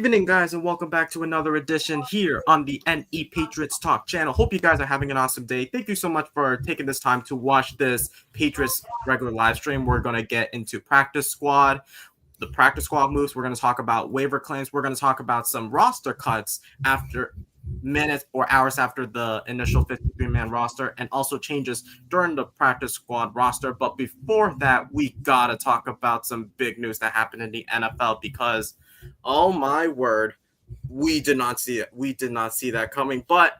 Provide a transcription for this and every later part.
evening, guys, and welcome back to another edition here on the NE Patriots Talk channel. Hope you guys are having an awesome day. Thank you so much for taking this time to watch this Patriots regular live stream. We're going to get into the practice squad moves. We're going to talk about waiver claims. We're going to talk about some roster cuts after minutes or hours after the initial 53-man roster, and also changes during the practice squad roster. But before that, we got to talk about some big news that happened in the NFL because oh my word, we did not see it. We did not see that coming. But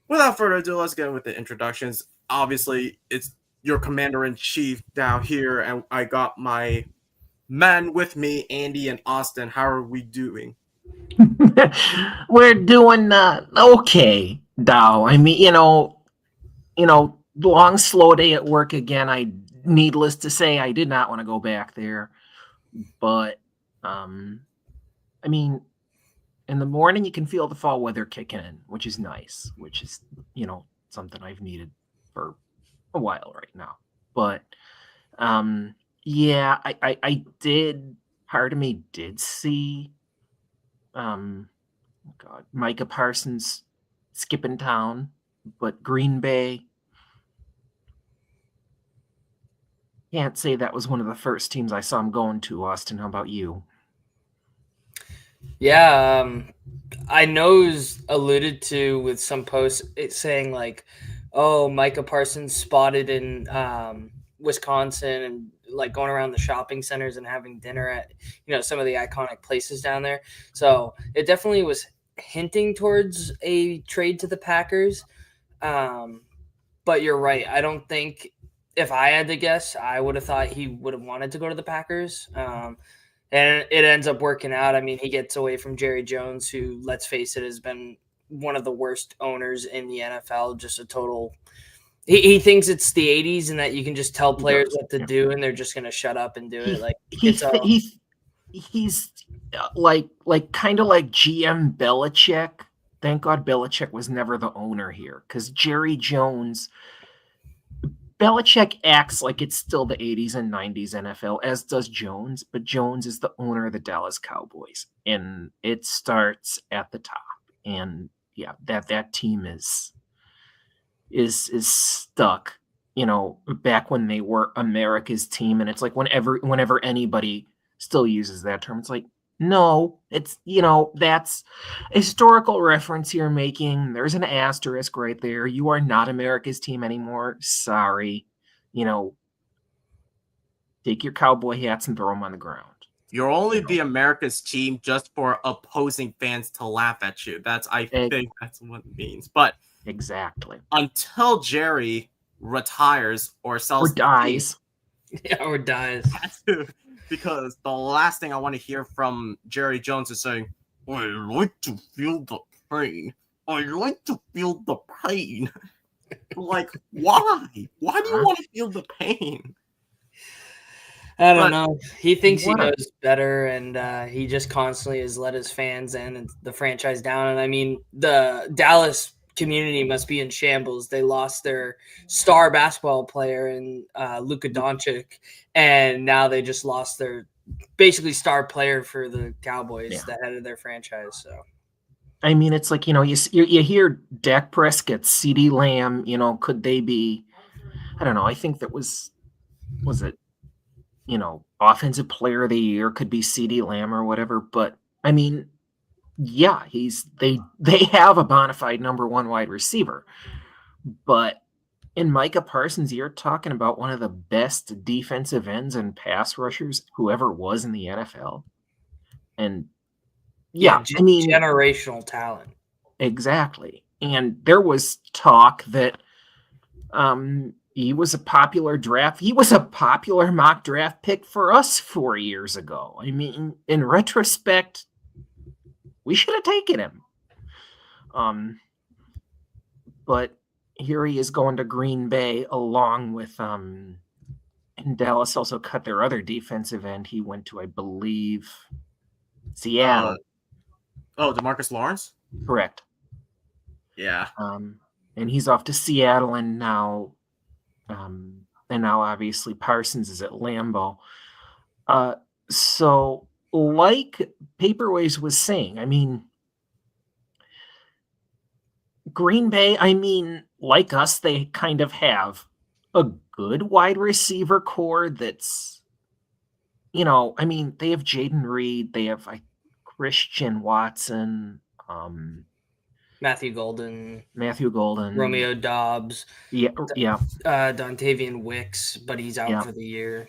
without further ado, let's get with the introductions. Obviously, it's your commander-in-chief down here, and I got my men with me, Andy and Austin. How are we doing? We're doing okay, Dow. I mean, long, slow day at work again. Needless to say, I did not want to go back there. But, I mean, in the morning, you can feel the fall weather kicking in, which is nice, which is, something I've needed for a while right now. But, yeah, I did, part of me did see, Micah Parsons skipping town, but Green Bay, can't say that was one of the first teams I saw him going to. Austin, how about you? Yeah, I know it was alluded to with some posts saying like, oh, Micah Parsons spotted in Wisconsin and like going around the shopping centers and having dinner at, some of the iconic places down there. So it definitely was hinting towards a trade to the Packers. But you're right. I don't think, if I had to guess, I would have thought he would have wanted to go to the Packers. And it ends up working out. I mean, he gets away from Jerry Jones, who, let's face it, has been one of the worst owners in the NFL. Just a total – he thinks it's the 80s and that you can just tell players what to do and they're just going to shut up and do it. Like he's like kind of like GM Belichick. Thank God Belichick was never the owner here, because Jerry Jones – Belichick acts like it's still the 80s and 90s NFL, as does Jones, but Jones is the owner of the Dallas Cowboys, and it starts at the top. And yeah, that team is stuck, back when they were America's team. And it's like whenever anybody still uses that term, it's like, no, it's, that's a historical reference you're making. There's an asterisk right there. You are not America's team anymore. Sorry. Take your cowboy hats and throw them on the ground. You're only the America's team just for opposing fans to laugh at you. I think that's what it means. But exactly. Until Jerry retires or sells or dies. Or dies. Because the last thing I want to hear from Jerry Jones is saying, I like to feel the pain. I like to feel the pain. Like, why? Why do you want to feel the pain? I don't know. He thinks he knows better, and he just constantly has let his fans and the franchise down. And I mean, the Dallas community must be in shambles. They lost their star basketball player in Luka Doncic, and now they just lost their basically star player for the Cowboys, the head of their franchise. So, I mean, it's like, you hear Dak Prescott, CeeDee Lamb, could they be, I don't know. I think that was it, offensive player of the year could be CeeDee Lamb or whatever. But I mean, yeah, they have a bona fide number one wide receiver, but in Micah Parsons, you're talking about one of the best defensive ends and pass rushers who ever was in the NFL. And I mean, generational talent. Exactly. And there was talk that he was a popular mock draft pick for us 4 years ago. I mean, in retrospect, we should have taken him. But here he is going to Green Bay, along with and Dallas also cut their other defensive end. He went to, I believe, Seattle. DeMarcus Lawrence? Correct. Yeah. And he's off to Seattle, and now obviously Parsons is at Lambeau. So like Paperways was saying, I mean, Green Bay, I mean, like us, they kind of have a good wide receiver core that's, I mean, they have Jaden Reed, they have Christian Watson, Matthew Golden, Matthew Golden, Romeo Dobbs, yeah, Dontavian Wicks, but he's out for the year.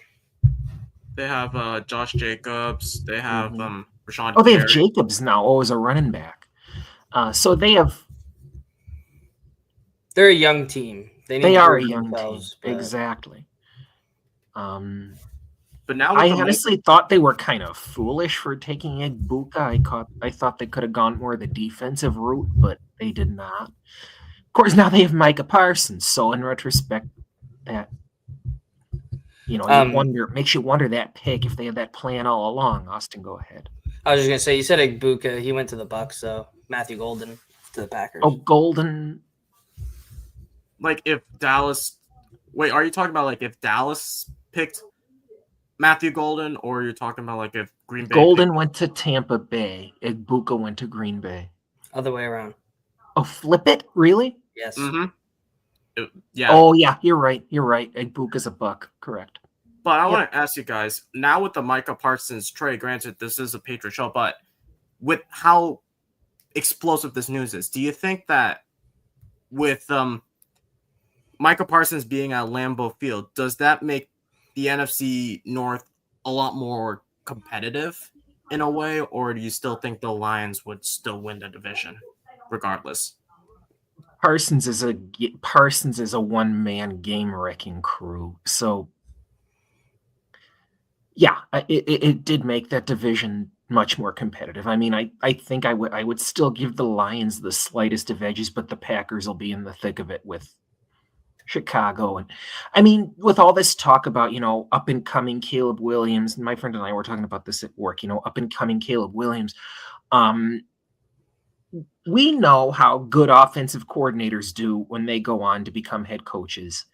They have Josh Jacobs. They have Rashawn. Oh, they have Jacobs now. As a running back. So they have. They're a young team. They are a young team. But... Exactly. But now I honestly thought they were kind of foolish for taking Egbuka. I thought they could have gone more the defensive route, but they did not. Of course, now they have Micah Parsons. So in retrospect, that you wonder, makes you wonder that pick if they had that plan all along. Austin, go ahead. I was just gonna say, you said Egbuka. He went to the Bucs, so Matthew Golden to the Packers. Oh, Golden. Like if Dallas. Wait, are you talking about like if Dallas picked Matthew Golden, or you're talking about like if Green Bay? Golden went to Tampa Bay. Egbuka went to Green Bay. Other way around. Oh, flip it? Really? Yes. Mm-hmm. Yeah. Oh, yeah. You're right. Egbuka's a Buck. Correct. But I want to ask you guys, now with the Micah Parsons trade, granted this is a Patriot show, but with how explosive this news is, do you think that with Micah Parsons being at Lambeau Field, does that make the NFC North a lot more competitive in a way, or do you still think the Lions would still win the division regardless? Parsons is a one-man game-wrecking crew. So, yeah, it did make that division much more competitive. I mean, I think I would still give the Lions the slightest of edges, but the Packers will be in the thick of it with Chicago. And I mean, with all this talk about, up and coming Caleb Williams, and my friend and I were talking about this at work, up and coming Caleb Williams. We know how good offensive coordinators do when they go on to become head coaches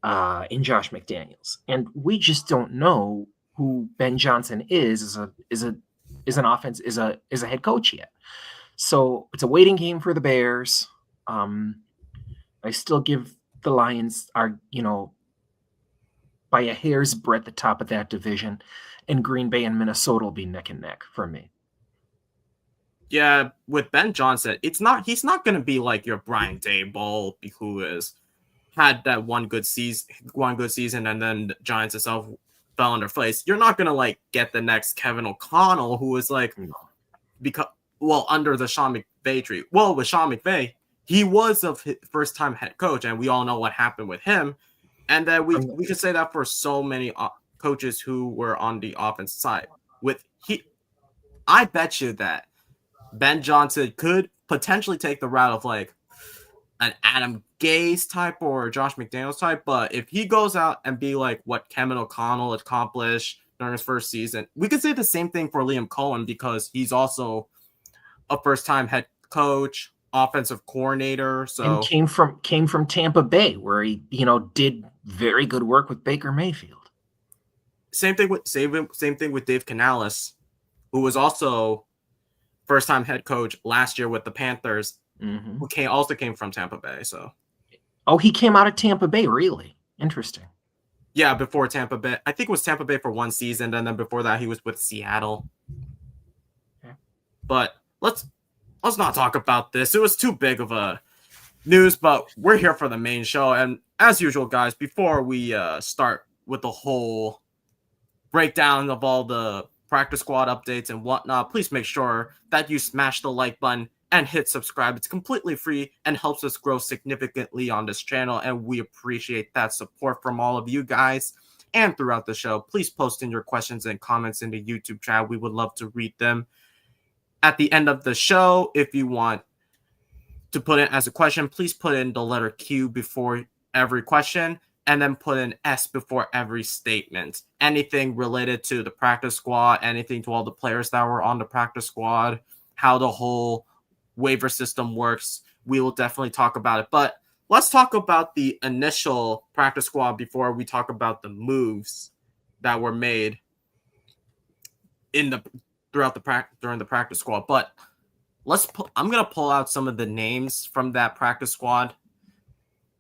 in Josh McDaniels. And we just don't know who Ben Johnson is a head coach yet. So it's a waiting game for the Bears. I still give the Lions are, by a hair's breadth the top of that division, and Green Bay and Minnesota will be neck and neck for me. Yeah, with Ben Johnson, he's not going to be like your Brian Daboll, who has had that one good season, and then the Giants itself fell on their face. You're not going to get the next Kevin O'Connell, who is under the Sean McVay tree. Well, with Sean McVay, he was a first-time head coach, and we all know what happened with him. And then we could say that for so many coaches who were on the offense side. I bet you that Ben Johnson could potentially take the route of an Adam Gase type or Josh McDaniels type, but if he goes out and be like what Kevin O'Connell accomplished during his first season, we could say the same thing for Liam Cohen because he's also a first-time head coach, offensive coordinator. So and came from Tampa Bay, where he did very good work with Baker Mayfield. Same thing with Dave Canales, who was also first-time head coach last year with the Panthers, who also came from Tampa Bay. So, he came out of Tampa Bay, really interesting. Yeah, before Tampa Bay, I think it was Tampa Bay for one season, and then before that, he was with Seattle. Okay. But let's not talk about this. It was too big of a news, but we're here for the main show, and as usual, guys, before we start with the whole breakdown of all the practice squad updates and whatnot, please make sure that you smash the like button and hit subscribe. It's completely free and helps us grow significantly on this channel, and we appreciate that support from all of you guys. And throughout the show, please post in your questions and comments in the YouTube chat. We would love to read them. At the end of the show, if you want to put it as a question, please put in the letter Q before every question, and then put an S before every statement. Anything related to the practice squad, anything to all the players that were on the practice squad, how the whole waiver system works, we will definitely talk about it. But let's talk about the initial practice squad before we talk about the moves that were made during the practice squad. But I'm gonna pull out some of the names from that practice squad.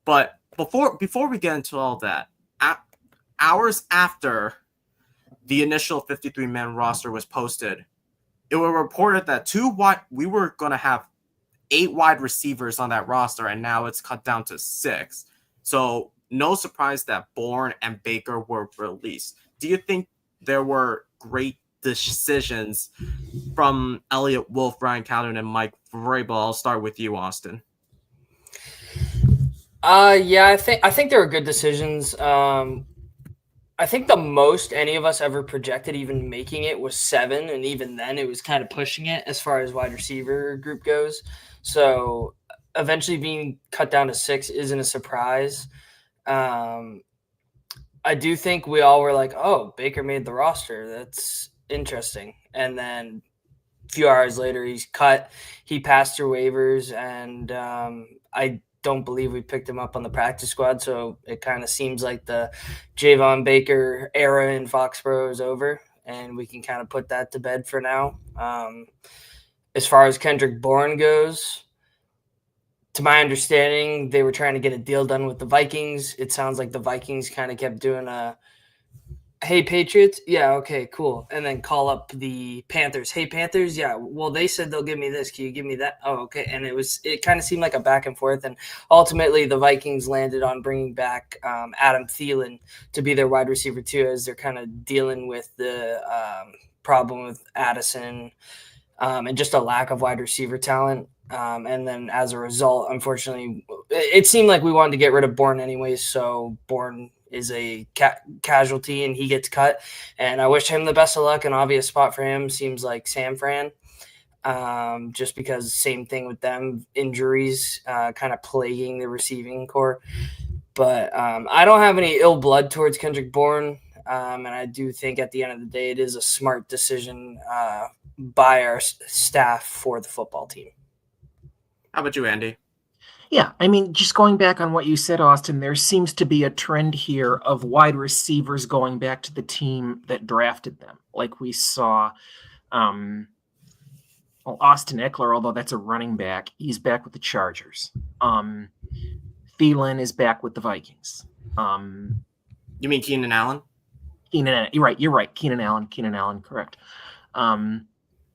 But before we get into all that, hours after the initial 53-man roster was posted, it was reported that we were gonna have 8 wide receivers on that roster, and now it's cut down to 6. So no surprise that Bourne and Baker were released. Do you think there were great decisions from Elliott Wolf, Ryan Calhoun, and Mike Vrabel? I'll start with you, Austin. Yeah, I think there were good decisions. I think the most any of us ever projected even making it was 7, and even then it was kind of pushing it as far as wide receiver group goes. So eventually being cut down to 6 isn't a surprise. I do think we all were like, oh, Baker made the roster. That's interesting. And then a few hours later, he's cut. He passed through waivers, and I don't believe we picked him up on the practice squad. So it kind of seems like the Javon Baker era in Foxborough is over, and we can kind of put that to bed for now. As far as Kendrick Bourne goes, to my understanding, they were trying to get a deal done with the Vikings. It sounds like the Vikings kind of kept doing hey, Patriots? Yeah, okay, cool. And then call up the Panthers. Hey, Panthers? Yeah, well, they said they'll give me this. Can you give me that? Oh, okay. And it kind of seemed like a back and forth. And ultimately, the Vikings landed on bringing back Adam Thielen to be their wide receiver, too, as they're kind of dealing with the problem with Addison and just a lack of wide receiver talent. And then as a result, unfortunately, it seemed like we wanted to get rid of Bourne anyways. So Bourne is a casualty and he gets cut. And I wish him the best of luck. An obvious spot for him seems like San Fran. Just because same thing with them, injuries kind of plaguing the receiving core. But I don't have any ill blood towards Kendrick Bourne. And I do think at the end of the day, it is a smart decision by our staff for the football team. How about you, Andy? Yeah, I mean, just going back on what you said, Austin, there seems to be a trend here of wide receivers going back to the team that drafted them. Like we saw Austin Eckler, although that's a running back, he's back with the Chargers. Thielen is back with the Vikings. You mean Keenan Allen? You're right. Keenan Allen, correct.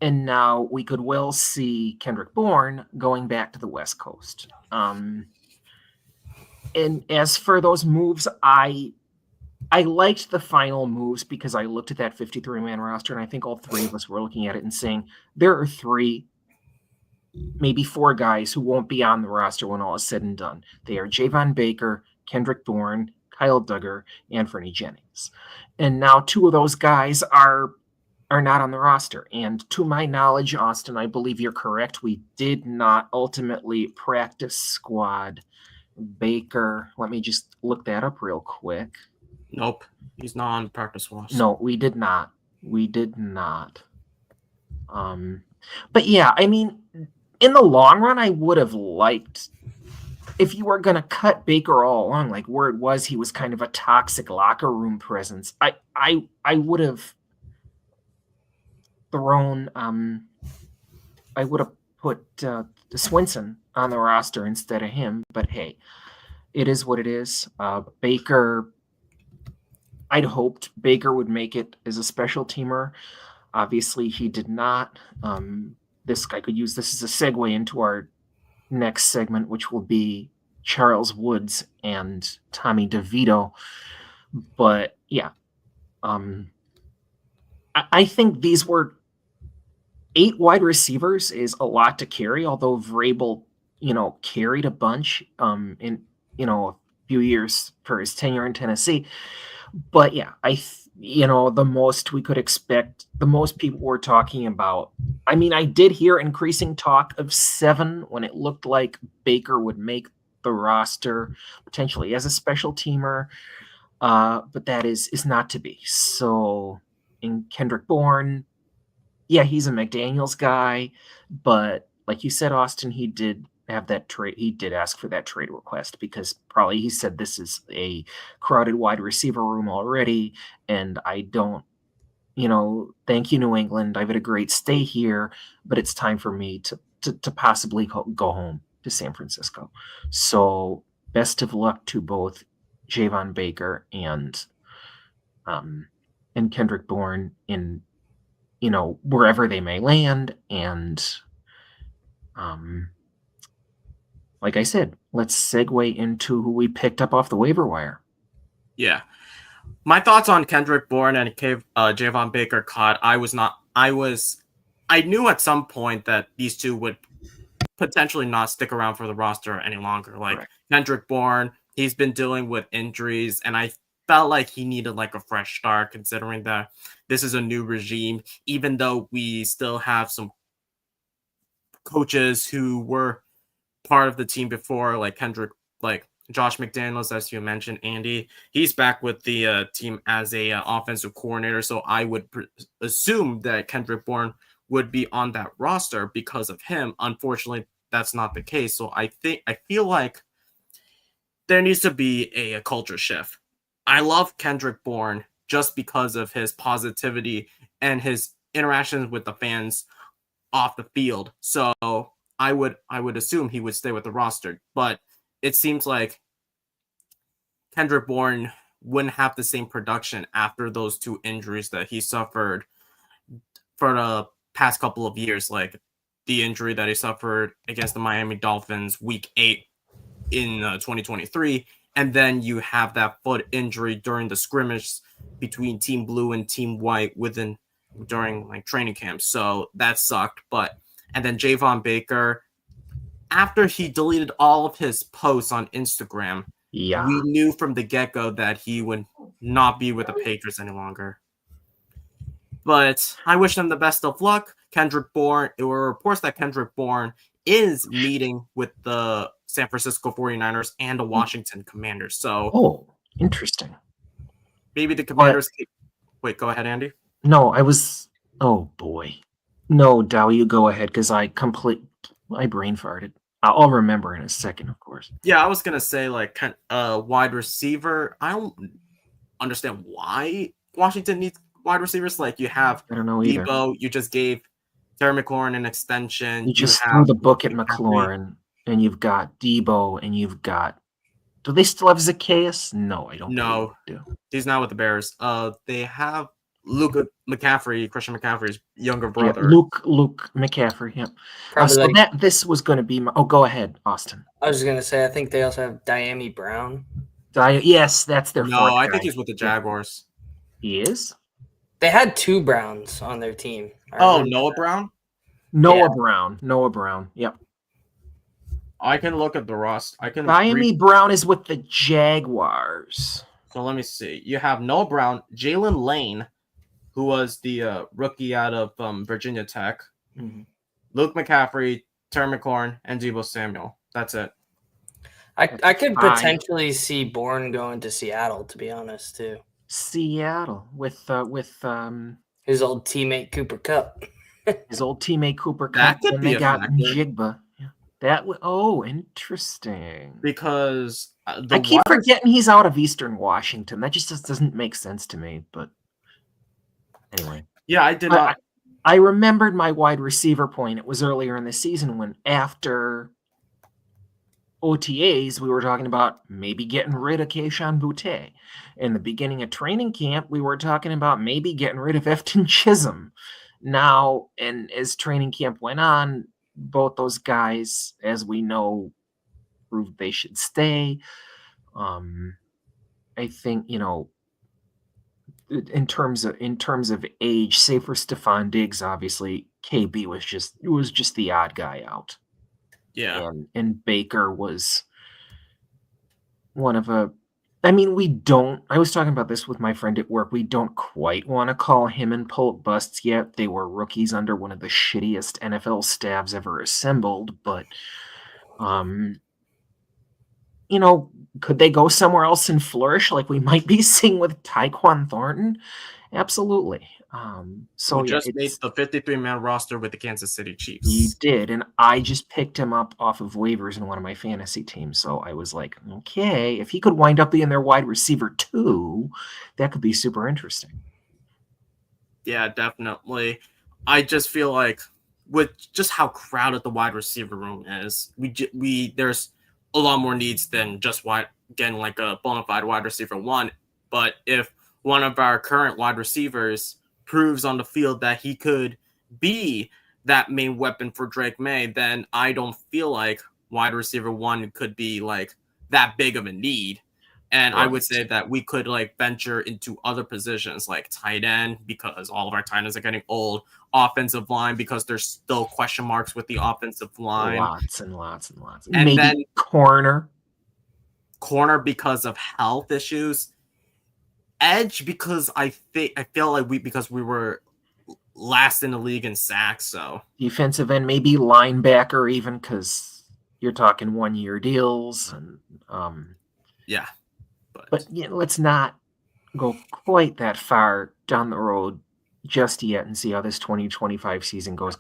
And now we could well see Kendrick Bourne going back to the West Coast. And as for those moves, I liked the final moves because I looked at that 53-man roster, and I think all 3 of us were looking at it and saying there are 3, maybe 4 guys who won't be on the roster when all is said and done. They are Javon Baker, Kendrick Bourne, Kyle Duggar, and Fernie Jennings. And now 2 of those guys are not on the roster. And to my knowledge, Austin, I believe you're correct. We did not ultimately practice squad Baker. Let me just look that up real quick. Nope. He's not on practice squad. No, we did not. But yeah, I mean, in the long run, I would have liked if you were going to cut Baker all along, like word was he was kind of a toxic locker room presence. I would have thrown I would have put Swinson on the roster instead of him, but hey, it is what it is. Baker, I'd hoped Baker would make it as a special teamer. Obviously he did not. I could use this as a segue into our next segment, which will be Charles Woods and Tommy DeVito. But yeah, I think these were 8 wide receivers is a lot to carry, although Vrabel, carried a bunch in, a few years for his tenure in Tennessee. But yeah, the most we could expect, the most people were talking about. I mean, I did hear increasing talk of 7 when it looked like Baker would make the roster potentially as a special teamer, but that is not to be. So in Kendrick Bourne, yeah, he's a McDaniels guy, but like you said, Austin, he did have that trade. He did ask for that trade request because probably he said this is a crowded wide receiver room already, and I don't thank you, New England. I've had a great stay here, but it's time for me to possibly go home to San Francisco. So best of luck to both Javon Baker and Kendrick Bourne in wherever they may land. And like I said, let's segue into who we picked up off the waiver wire. Yeah. My thoughts on Kendrick Bourne and Javon Baker caught. I knew at some point that these two would potentially not stick around for the roster any longer. Like Correct. Kendrick Bourne, he's been dealing with injuries, and I felt like he needed like a fresh start, considering that this is a new regime, even though we still have some coaches who were part of the team before, like Josh McDaniels, as you mentioned, Andy. He's back with the team as a offensive coordinator, so I would assume that Kendrick Bourne would be on that roster because of him. Unfortunately, that's not the case. So I feel like there needs to be a culture shift. I love Kendrick Bourne just because of his positivity and his interactions with the fans off the field. So I would assume he would stay with the roster, but it seems like Kendrick Bourne wouldn't have the same production after those two injuries that he suffered for the past couple of years, like the injury that he suffered against the Miami Dolphins week 8 in 2023, and then you have that foot injury during the scrimmage between Team Blue and Team White during like training camp. So that sucked. And then Javon Baker, after he deleted all of his posts on Instagram, we knew from the get-go that he would not be with the Patriots any longer. But I wish him the best of luck. Kendrick Bourne, there were reports that Kendrick Bourne is meeting with the San Francisco 49ers and the Washington Commanders. So, interesting. Maybe the Commanders. Wait, go ahead, Andy. No, oh boy. No, Dow, you go ahead, because I brain farted. I'll remember in a second, of course. Yeah, I was gonna say like wide receiver. I don't understand why Washington needs wide receivers. Like you have I don't know either. Debo, you just gave Terry McLaurin an extension. You just threw the book at McLaurin, and you've got Debo, and you've got. Do they still have Zacchaeus? No, I don't. No, he's not with the Bears. They have Christian McCaffrey's younger brother. Yeah, Luke McCaffrey. Yeah. So this was going to be my. Oh, go ahead, Austin. I was going to say I think they also have Diami Brown. Yes, that's their. No, I think he's with the Jaguars. He is. They had 2 Browns on their team. Noah Brown. Noah Brown. Yep. I can look at the roster. Diami Brown is with the Jaguars. So let me see. You have Noah Brown, Jalen Lane, who was the rookie out of Virginia Tech, Luke McCaffrey, Terry McLaurin, and Debo Samuel. That's it. I could potentially see Bourne going to Seattle, to be honest, too. Seattle with his old teammate Cooper Kupp. That could be they got Jigba. Interesting. Because I keep forgetting he's out of Eastern Washington. That just doesn't make sense to me. But anyway, yeah, I did not. I remembered my wide receiver point. It was earlier in the season when after OTAs we were talking about maybe getting rid of Kayshon Boutte. In the beginning of training camp, we were talking about maybe getting rid of Efton Chisholm. Now, and as training camp went on, both those guys, as we know, proved they should stay. I think, in terms of age, say for Stephon Diggs, obviously KB was just the odd guy out. Yeah. And Baker was one of I was talking about this with my friend at work. We don't quite want to call him and Polk busts yet. They were rookies under one of the shittiest NFL staffs ever assembled, but could they go somewhere else and flourish like we might be seeing with Tyquan Thornton? Absolutely. So we just made the 53-man roster with the Kansas City Chiefs. You did, and I just picked him up off of waivers in one of my fantasy teams. So I was like, okay, if he could wind up being their wide receiver too, that could be super interesting. Yeah, definitely. I just feel like with just how crowded the wide receiver room is, we there's a lot more needs than just getting like a bona fide wide receiver one. But if one of our current wide receivers proves on the field that he could be that main weapon for Drake May, then I don't feel like wide receiver one could be like that big of a need. And I would say that we could like venture into other positions like tight end because all of our tight ends are getting old, offensive line because there's still question marks with the offensive line. Lots and lots and lots. And Maybe then corner because of health issues. Edge because I feel like because we were last in the league in sacks, so defensive end, maybe linebacker even because you're talking 1-year deals and yeah. But let's not go quite that far down the road just yet and see how this 2025 season goes.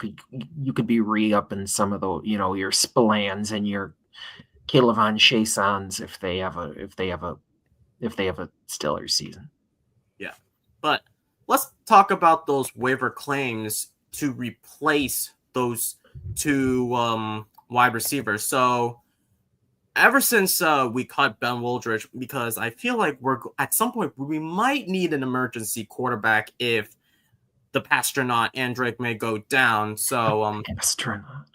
You could be re-upping some of the, your Spillans and your Calevon Chaisons if they have a stellar season. Yeah. But let's talk about those waiver claims to replace those two wide receivers. So ever since we cut Ben Wooldridge, because I feel like we're at some point we might need an emergency quarterback if the Pastronaut and Drake may go down. So Astronaut.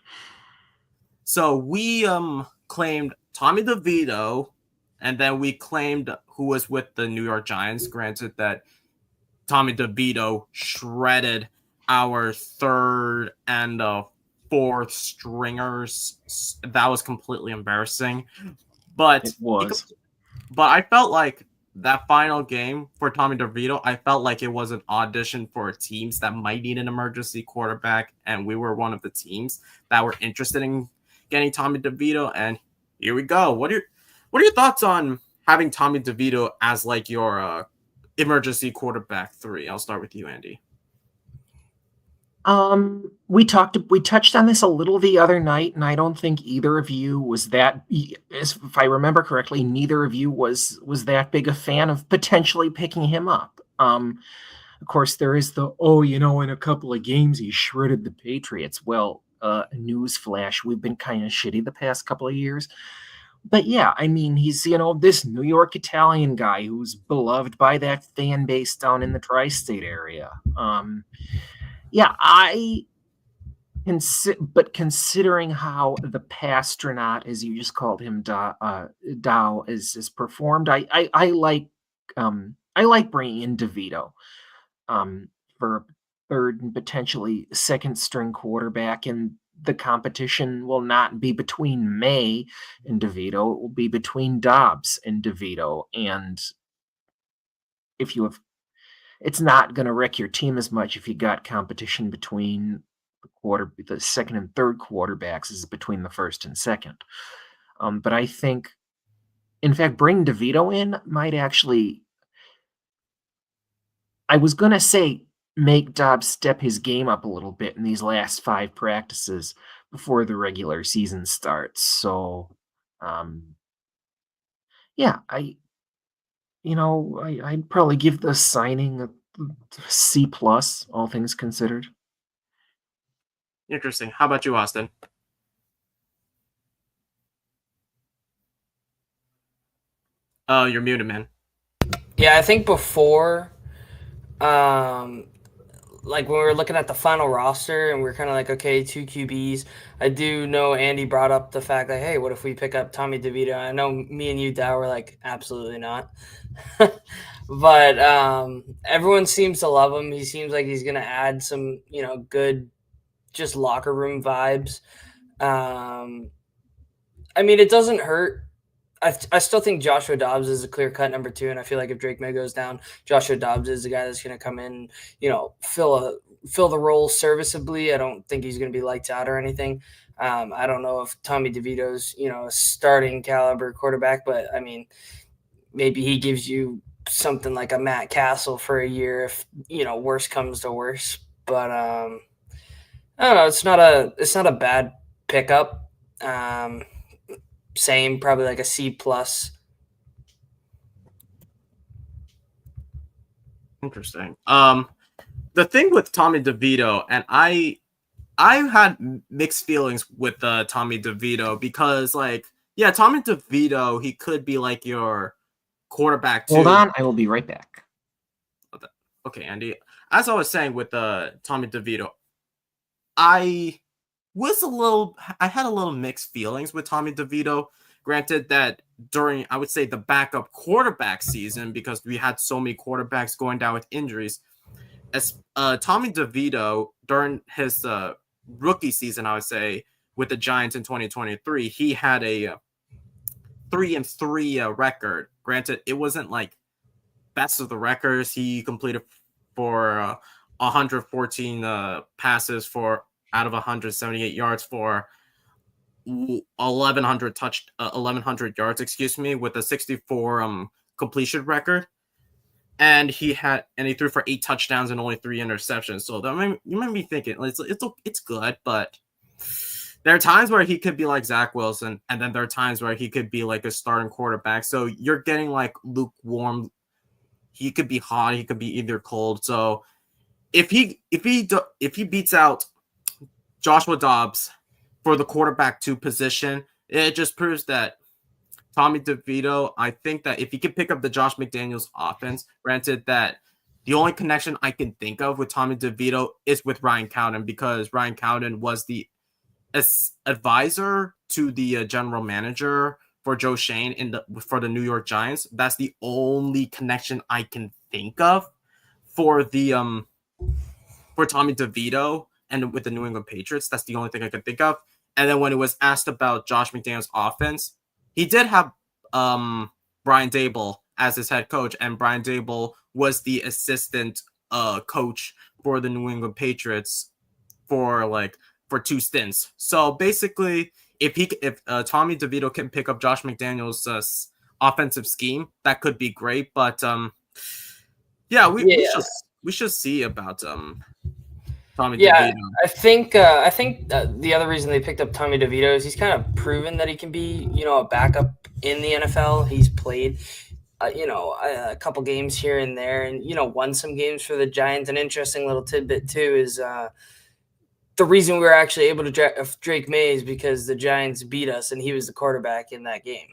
So we claimed Tommy DeVito, and then we claimed who was with the New York Giants. Granted that Tommy DeVito shredded our third and fourth stringers. That was completely embarrassing. But it was. But I felt like that final game for Tommy DeVito, I felt like it was an audition for teams that might need an emergency quarterback, and we were one of the teams that were interested in getting Tommy DeVito. And here we go. What are your thoughts on having Tommy DeVito as like your emergency quarterback 3? I'll start with you, Andy. We touched on this a little the other night, and I don't think either of you was that, if I remember correctly, neither of you was that big a fan of potentially picking him up. Of course, there is in a couple of games he shredded the Patriots. Well, newsflash, we've been kind of shitty the past couple of years. But yeah, I mean, he's, this New York Italian guy who's beloved by that fan base down in the tri-state area. Yeah, but considering how the Pastronaut, as you just called him, Dow is performed, I like bringing in DeVito for a third and potentially second string quarterback, and the competition will not be between May and DeVito; it will be between Dobbs and DeVito. And it's not going to wreck your team as much if you got competition between the second and third quarterbacks as between the first and second. But I think, in fact, bringing DeVito in might actually, I was going to say, make Dobbs step his game up a little bit in these last 5 practices before the regular season starts. So, yeah, I'd probably give the signing a C+, all things considered. Interesting. How about you, Austin? Oh, you're muted, man. Yeah, I think before, like when we were looking at the final roster and we are kind of like, okay, 2 QBs. I do know Andy brought up the fact that, hey, what if we pick up Tommy DeVito? I know me and you, Dow, were like, absolutely not. But everyone seems to love him. He seems like he's going to add some, good just locker room vibes. I mean, it doesn't hurt. I still think Joshua Dobbs is a clear-cut number 2, and I feel like if Drake May goes down, Joshua Dobbs is the guy that's going to come in, fill the role serviceably. I don't think he's going to be lights out or anything. I don't know if Tommy DeVito's, a starting caliber quarterback, but, I mean, maybe he gives you something like a Matt Castle for a year if, worse comes to worse. But I don't know. It's not a bad pickup. Same, probably like a C+. Interesting. the thing with Tommy DeVito, and I had mixed feelings with Tommy DeVito because, like, yeah, Tommy DeVito, he could be like your quarterback too. Hold on, I will be right back. Okay, Andy. As I was saying with Tommy DeVito, I had a little mixed feelings with Tommy DeVito. Granted that during, I would say, the backup quarterback season, because we had so many quarterbacks going down with injuries. As Tommy DeVito, during his rookie season, I would say, with the Giants in 2023, he had a 3-3 record. Granted, it wasn't like best of the records. He completed for 114 passes for out of 178 yards for 1100 yards, excuse me, with a 64 completion record. And he threw for 8 touchdowns and only 3 interceptions. So you might be thinking it's good, but there are times where he could be like Zach Wilson, and then there are times where he could be like a starting quarterback. So you're getting like lukewarm. He could be hot, he could be either cold. So if he beats out Joshua Dobbs for the quarterback 2 position, it just proves that Tommy DeVito, I think that if he could pick up the Josh McDaniels offense, granted that the only connection I can think of with Tommy DeVito is with Ryan Cowden, because Ryan Cowden was the advisor to the general manager for Joe Shane for the New York Giants. That's the only connection I can think of for the for Tommy DeVito and with the New England Patriots. That's the only thing I could think of. And then when it was asked about Josh McDaniels' offense, he did have Brian Daboll as his head coach, and Brian Daboll was the assistant coach for the New England Patriots for 2 stints. So basically, if Tommy DeVito can pick up Josh McDaniels' offensive scheme, that could be great. But we should see about Tommy DeVito. I think the other reason they picked up Tommy DeVito is he's kind of proven that he can be, a backup in the NFL. He's played, a couple games here and there, and won some games for the Giants. An interesting little tidbit too is the reason we were actually able to draft Drake May is because the Giants beat us, and he was the quarterback in that game.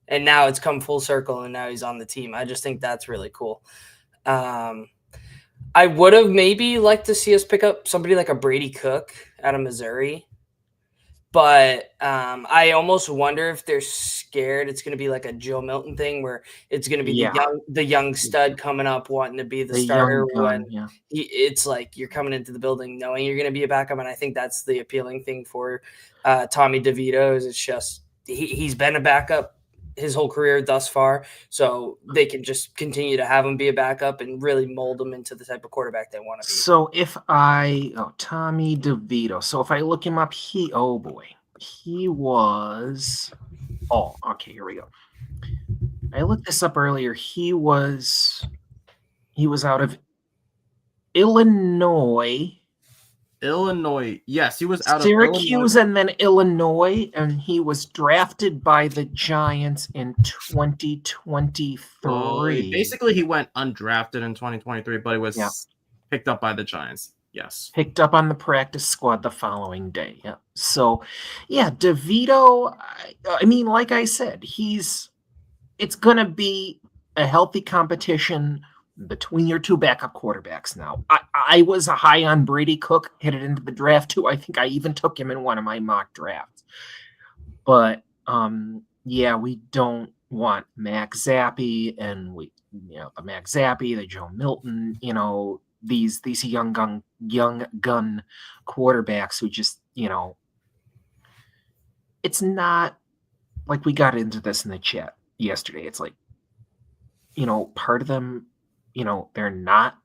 And now it's come full circle, and now he's on the team. I just think that's really cool. I would have maybe liked to see us pick up somebody like a Brady Cook out of Missouri. But I almost wonder if they're scared it's going to be like a Joe Milton thing where it's going to be the young stud coming up wanting to be the starter when it's like you're coming into the building knowing you're going to be a backup. And I think that's the appealing thing for Tommy DeVito is it's just he's been a backup his whole career thus far, so they can just continue to have him be a backup and really mold him into the type of quarterback they want to be. So Tommy DeVito. So if I look him up, he was. Oh, okay, here we go. I looked this up earlier. He was out of Illinois. Yes, he was out of Syracuse and then Illinois, and he was drafted by the Giants in 2023. Basically, he went undrafted in 2023, but he was picked up by the Giants. Yes. Picked up on the practice squad the following day. Yeah. So, DeVito, I mean, like I said, it's going to be a healthy competition between your 2 backup quarterbacks now. I was high on Brady Cook, hit it into the draft too. I think I even took him in one of my mock drafts. But we don't want Max Zappi and the Max Zappi, the Joe Milton, these young gun quarterbacks who just, it's not like we got into this in the chat yesterday. It's like, part of them, they're not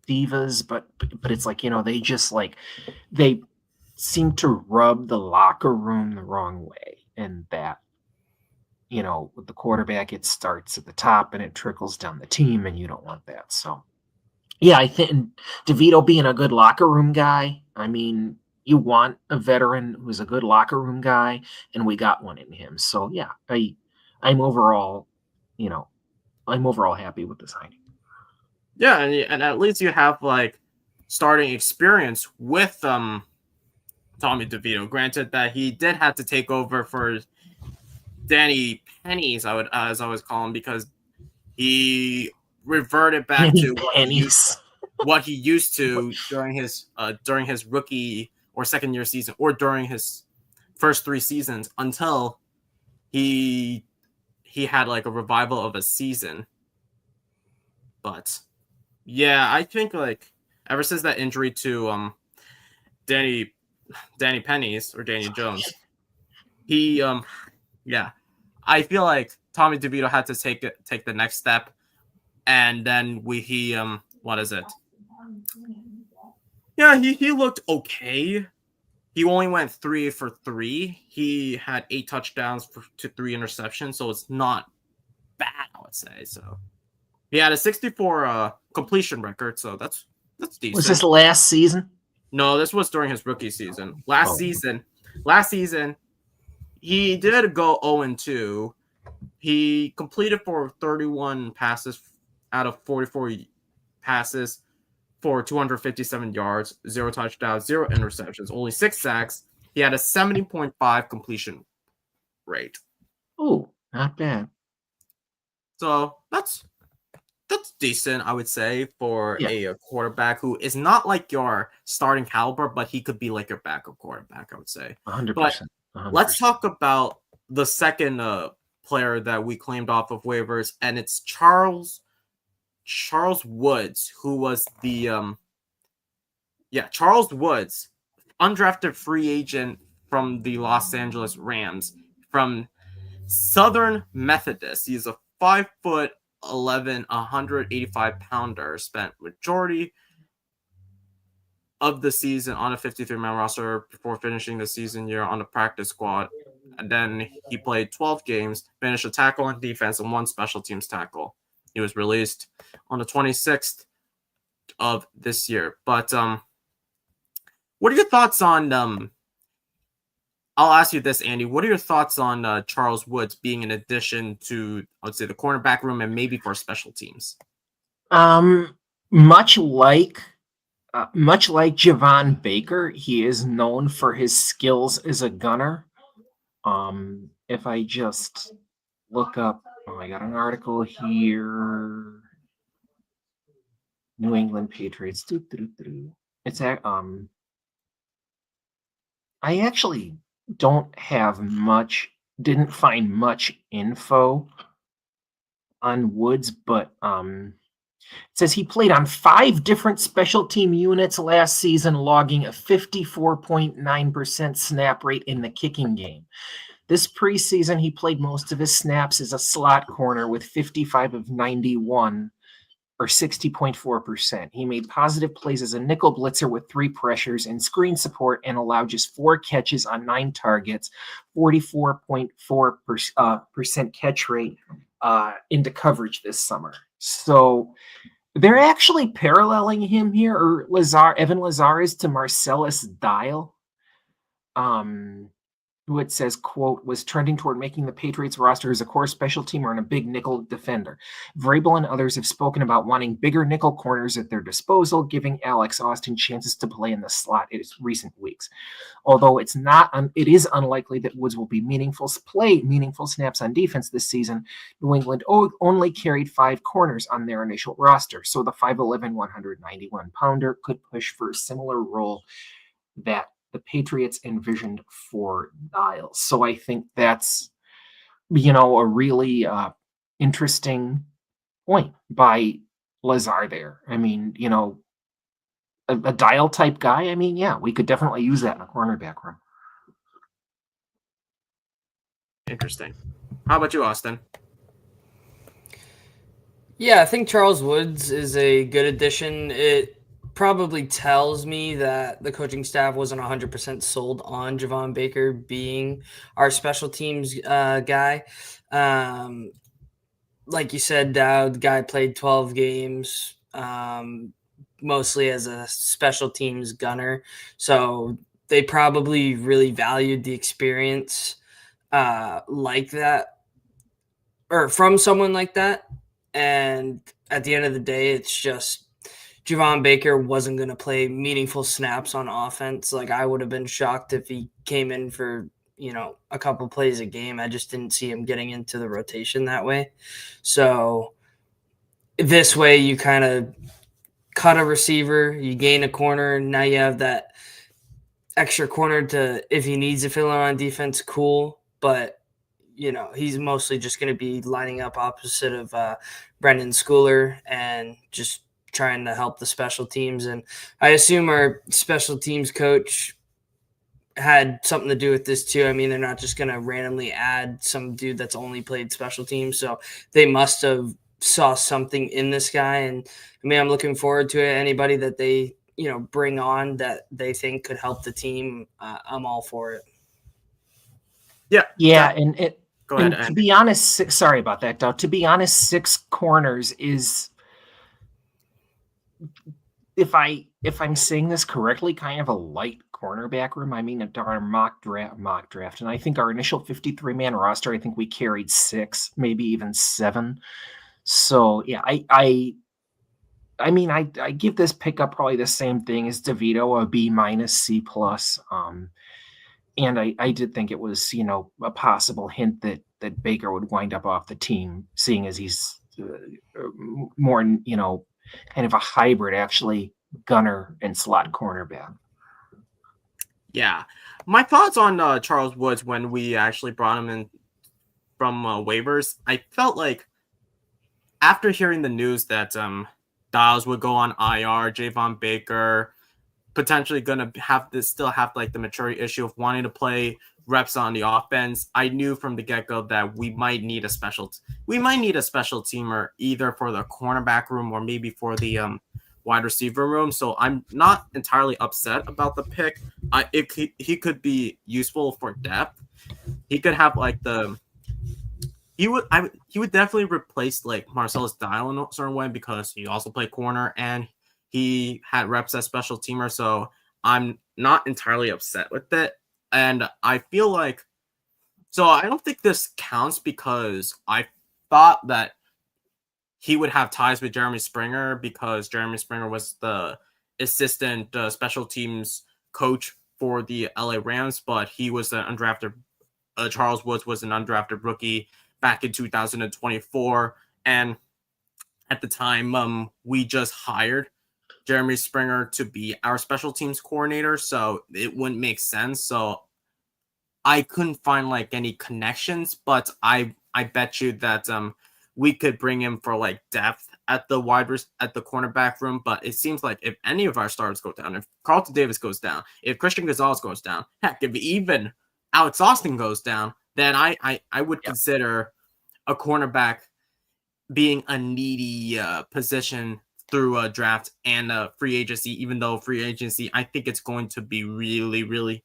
divas, but it's like, they just they seem to rub the locker room the wrong way. And that, with the quarterback, it starts at the top and it trickles down the team, and you don't want that. So, I think DeVito being a good locker room guy, I mean, you want a veteran who's a good locker room guy, and we got one in him. So, I'm overall happy with the signing. Yeah, and at least you have like starting experience with Tommy DeVito. Granted that he did have to take over for Danny Pennies, as I always call him, because he reverted back Penny to pennies. what he used to during his rookie or second year season, or during his first 3 seasons, until he had like a revival of a season. But yeah, I think like ever since that injury to Danny Pennies or Danny Jones, he yeah, I feel like Tommy DeVito had to take the next step, and then he what is it? Yeah, he looked okay. He only went 3 for 3. He had 8 touchdowns to 3 interceptions, so it's not bad, I would say. So he had a 64 completion record, so that's decent. Was this last season? No, this was during his rookie season. Last season, he did go 0-2. He completed for 31 passes out of 44 passes for 257 yards, 0 touchdowns, 0 interceptions, only 6 sacks. He had a 70.5 completion rate. Oh, not bad. So that's decent, I would say, for a quarterback who is not like your starting caliber, but he could be like your backup quarterback, I would say. 100%. But let's talk about the second player that we claimed off of waivers, and it's Charles Woods, who was the Charles Woods, undrafted free agent from the Los Angeles Rams, from Southern Methodist. He's a 5'11", 185-pounder. Spent majority of the season on a 53-man roster before finishing the season year on the practice squad. And then he played 12 games, finished a tackle on defense, and 1 special teams tackle. He was released on the 26th of this year. But what are your thoughts on I'll ask you this, Andy. What are your thoughts on Charles Woods being an addition to, I would say, the cornerback room and maybe for special teams? Much like Javon Baker, he is known for his skills as a gunner. If I just look up, I got an article here. New England Patriots. It's I actually didn't find much info on Woods, but it says he played on 5 different special team units last season, logging a 54.9% snap rate in the kicking game. This preseason, he played most of his snaps as a slot corner with 55 of 91, or 60.4%. He made positive plays as a nickel blitzer with 3 pressures and screen support, and allowed just 4 catches on 9 targets, 44.4% catch rate into coverage this summer. So they're actually paralleling him here, or Evan Lazarus, to Marcellus Dial, who it says, quote, was trending toward making the Patriots roster as a core special teamer and a big nickel defender. Vrabel and others have spoken about wanting bigger nickel corners at their disposal, giving Alex Austin chances to play in the slot in recent weeks. Although it is unlikely that Woods will be meaningful snaps on defense this season. New England only carried 5 corners on their initial roster, so the 5'11", 191-pounder could push for a similar role that the Patriots envisioned for Niles. So I think that's, a really interesting point by Lazar there. I mean, a Dial type guy. I mean, yeah, we could definitely use that in a cornerback room. Interesting. How about you, Austin? Yeah, I think Charles Woods is a good addition. It probably tells me that the coaching staff wasn't 100% sold on Javon Baker being our special teams guy. Like you said, Dowd, the guy played 12 games, mostly as a special teams gunner. So they probably really valued the experience like that, or from someone like that. And at the end of the day, it's just Javon Baker wasn't going to play meaningful snaps on offense. Like, I would have been shocked if he came in for, a couple plays a game. I just didn't see him getting into the rotation that way. So this way you kind of cut a receiver, you gain a corner, and now you have that extra corner to, if he needs to fill in on defense, cool. But, he's mostly just going to be lining up opposite of Brendan Schooler and just trying to help the special teams. And I assume our special teams coach had something to do with this too. I mean, they're not just going to randomly add some dude that's only played special teams. So they must have saw something in this guy. And I mean, I'm looking forward to it. Anybody that they, bring on that they think could help the team, I'm all for it. Yeah. Yeah. Go ahead. And to be honest, sorry about that, Doug. To be honest, 6 corners is, if I'm saying this correctly, kind of a light cornerback room. I mean, our mock draft, and I think our initial 53-man roster, I think we carried 6, maybe even 7. So yeah, I mean, I give this pickup probably the same thing as DeVito, a B-, C+. And I did think it was, a possible hint that Baker would wind up off the team, seeing as he's more, kind of a hybrid, actually, gunner and slot cornerback. Yeah. My thoughts on Charles Woods when we actually brought him in from waivers, I felt like after hearing the news that Dials would go on IR, Javon Baker potentially going to still have like the maturity issue of wanting to play reps on the offense, I knew from the get-go that we might need a special teamer either for the cornerback room or maybe for the wide receiver room. So I'm not entirely upset about the pick. He could be useful for depth. He could have like he would definitely replace like Marcellus Dial in a certain way because he also played corner and he had reps as special teamer. So I'm not entirely upset with it. And I feel like, so I don't think this counts because I thought that he would have ties with Jeremy Springer because Jeremy Springer was the assistant special teams coach for the LA Rams, but he was an undrafted, Charles Woods was an undrafted rookie back in 2024. And at the time, we just hired Jeremy Springer to be our special teams coordinator, so it wouldn't make sense. So I couldn't find like any connections, but I bet you that we could bring him for like depth at the cornerback room. But it seems like if any of our stars go down, if Carlton Davis goes down, if Christian Gonzalez goes down, heck, if even Alex Austin goes down, then I would consider a cornerback being a needy position through a draft and a free agency, even though free agency, I think it's going to be really, really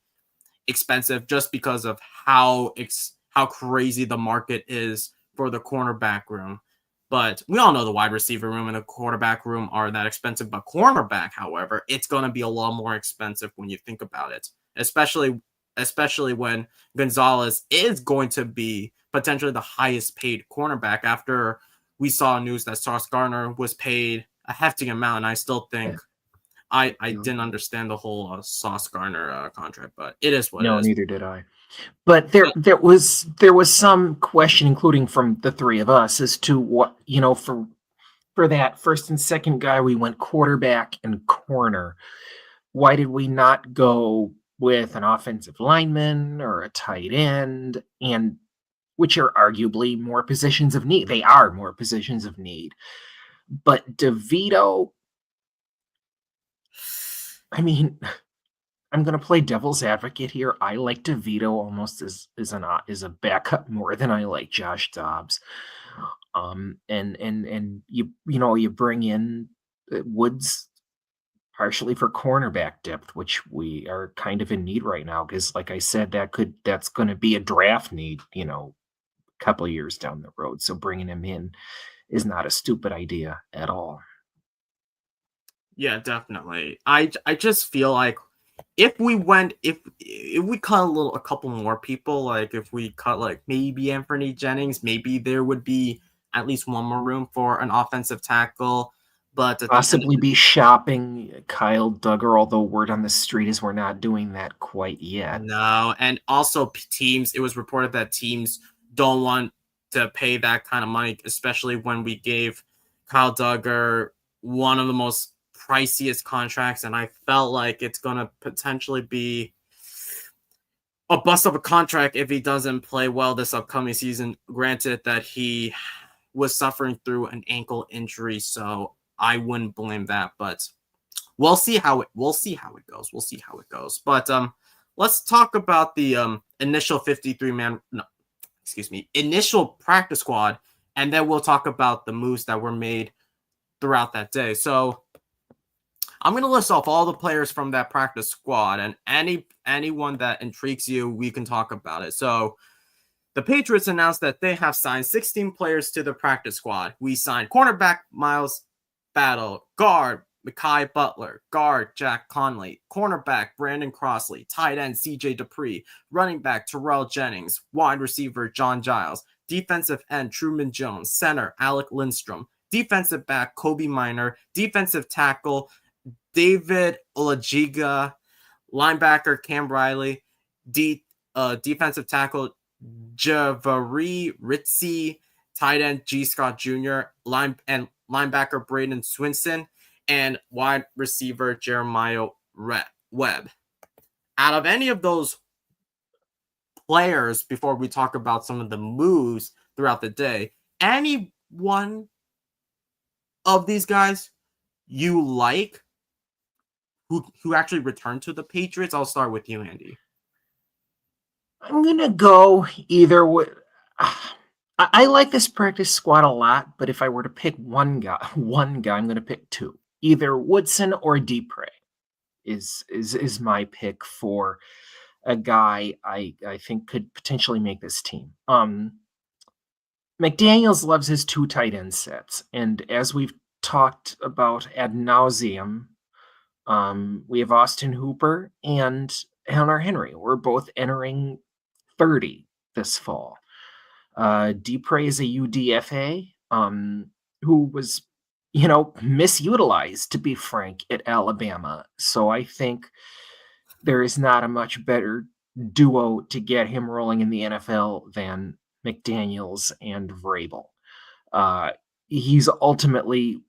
expensive just because of how crazy the market is for the cornerback room. But we all know the wide receiver room and the quarterback room are that expensive. But cornerback, however, it's going to be a lot more expensive when you think about it, especially when Gonzalez is going to be potentially the highest paid cornerback after we saw news that Sauce Gardner was paid a hefty amount. And I still think I didn't understand the whole Sauce Gardner contract, but it is what it is. No, neither did I. But there was some question, including from the three of us, as to what, for that first and second guy, we went quarterback and corner. Why did we not go with an offensive lineman or a tight end, and which are arguably more positions of need? They are more positions of need. But DeVito, I mean, I'm going to play devil's advocate here. I like DeVito almost as a backup more than I like Josh Dobbs. And you bring in Woods partially for cornerback depth, which we are kind of in need right now because, like I said, that's going to be a draft need, a couple of years down the road. So bringing him in is not a stupid idea at all. Yeah, definitely. I just feel like if we cut a couple more people, like if we cut like maybe Anthony Jennings, maybe there would be at least one more room for an offensive tackle. But at the end Possibly be shopping Kyle Duggar, although word on the street is we're not doing that quite yet. no, and also teams, it was reported that teams don't want to pay that kind of money, especially when we gave Kyle Duggar one of the most priciest contracts, and I felt like it's going to potentially be a bust of a contract if he doesn't play well this upcoming season. Granted that he was suffering through an ankle injury, so I wouldn't blame that, but we'll see how it goes. We'll see how it goes. But let's talk about the initial 53-man initial practice squad, and then we'll talk about the moves that were made throughout that day. So I'm going to list off all the players from that practice squad, and anyone that intrigues you, we can talk about it. So the Patriots announced that they have signed 16 players to the practice squad. We signed cornerback Miles Battle, guard Mekhi Butler, guard Jack Conley, cornerback Brandon Crossley, tight end CJ Dupree, running back Terrell Jennings, wide receiver John Giles, defensive end Truman Jones, center Alec Lindstrom, defensive back Kobe Minor, defensive tackle David Olajiga, linebacker Cam Riley, defensive tackle Javari Ritzy, tight end G. Scott Jr., linebacker Braden Swinson, and wide receiver Jeremiah Webb. Out of any of those players, before we talk about some of the moves throughout the day, any one of these guys you like who actually returned to the Patriots? I'll start with you, Andy. I'm going to go either way. I like this practice squad a lot, but if I were to pick one guy, I'm going to pick two. Either Woodson or Dupre is my pick for a guy I think could potentially make this team. McDaniels loves his two tight end sets, and as we've talked about ad nauseum, we have Austin Hooper and Hunter Henry. We're both entering 30 this fall. Dupre is a UDFA who was, misutilized, to be frank, at Alabama. So I think there is not a much better duo to get him rolling in the NFL than McDaniels and Vrabel. He's ultimately,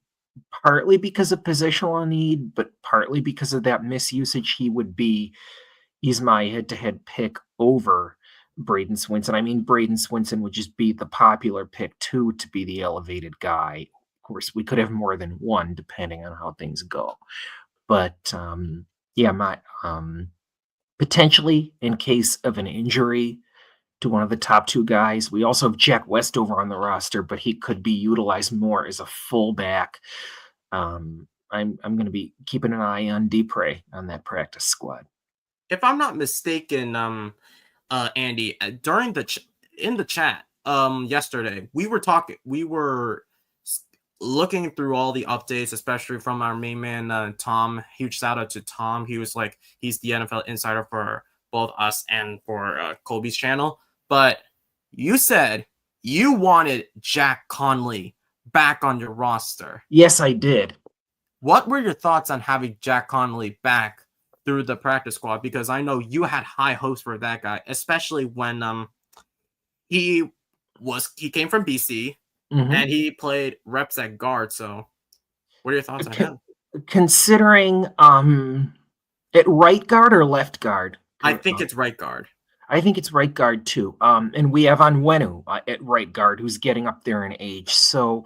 partly because of positional need, but partly because of that misusage, he's my head-to-head pick over Braden Swinson. I mean, Braden Swinson would just be the popular pick, too, to be the elevated guy. Of course, we could have more than one, depending on how things go. But, potentially, in case of an injury to one of the top two guys, we also have Jack Westover on the roster, but he could be utilized more as a fullback. I'm going to be keeping an eye on Dupre on that practice squad. If I'm not mistaken, Andy, during in the chat yesterday, we were looking through all the updates, especially from our main man Tom. Huge shout out to Tom. He was like, he's the NFL insider for both us and for Kobe's channel. But you said you wanted Jack Conley back on your roster. Yes, I did. What were your thoughts on having Jack Conley back through the practice squad? Because I know you had high hopes for that guy, especially when he came from BC and he played reps at guard. So what are your thoughts on him? Considering at right guard or left guard? I think it's right guard. I think it's right guard too. And we have Onwenu at right guard, who's getting up there in age. So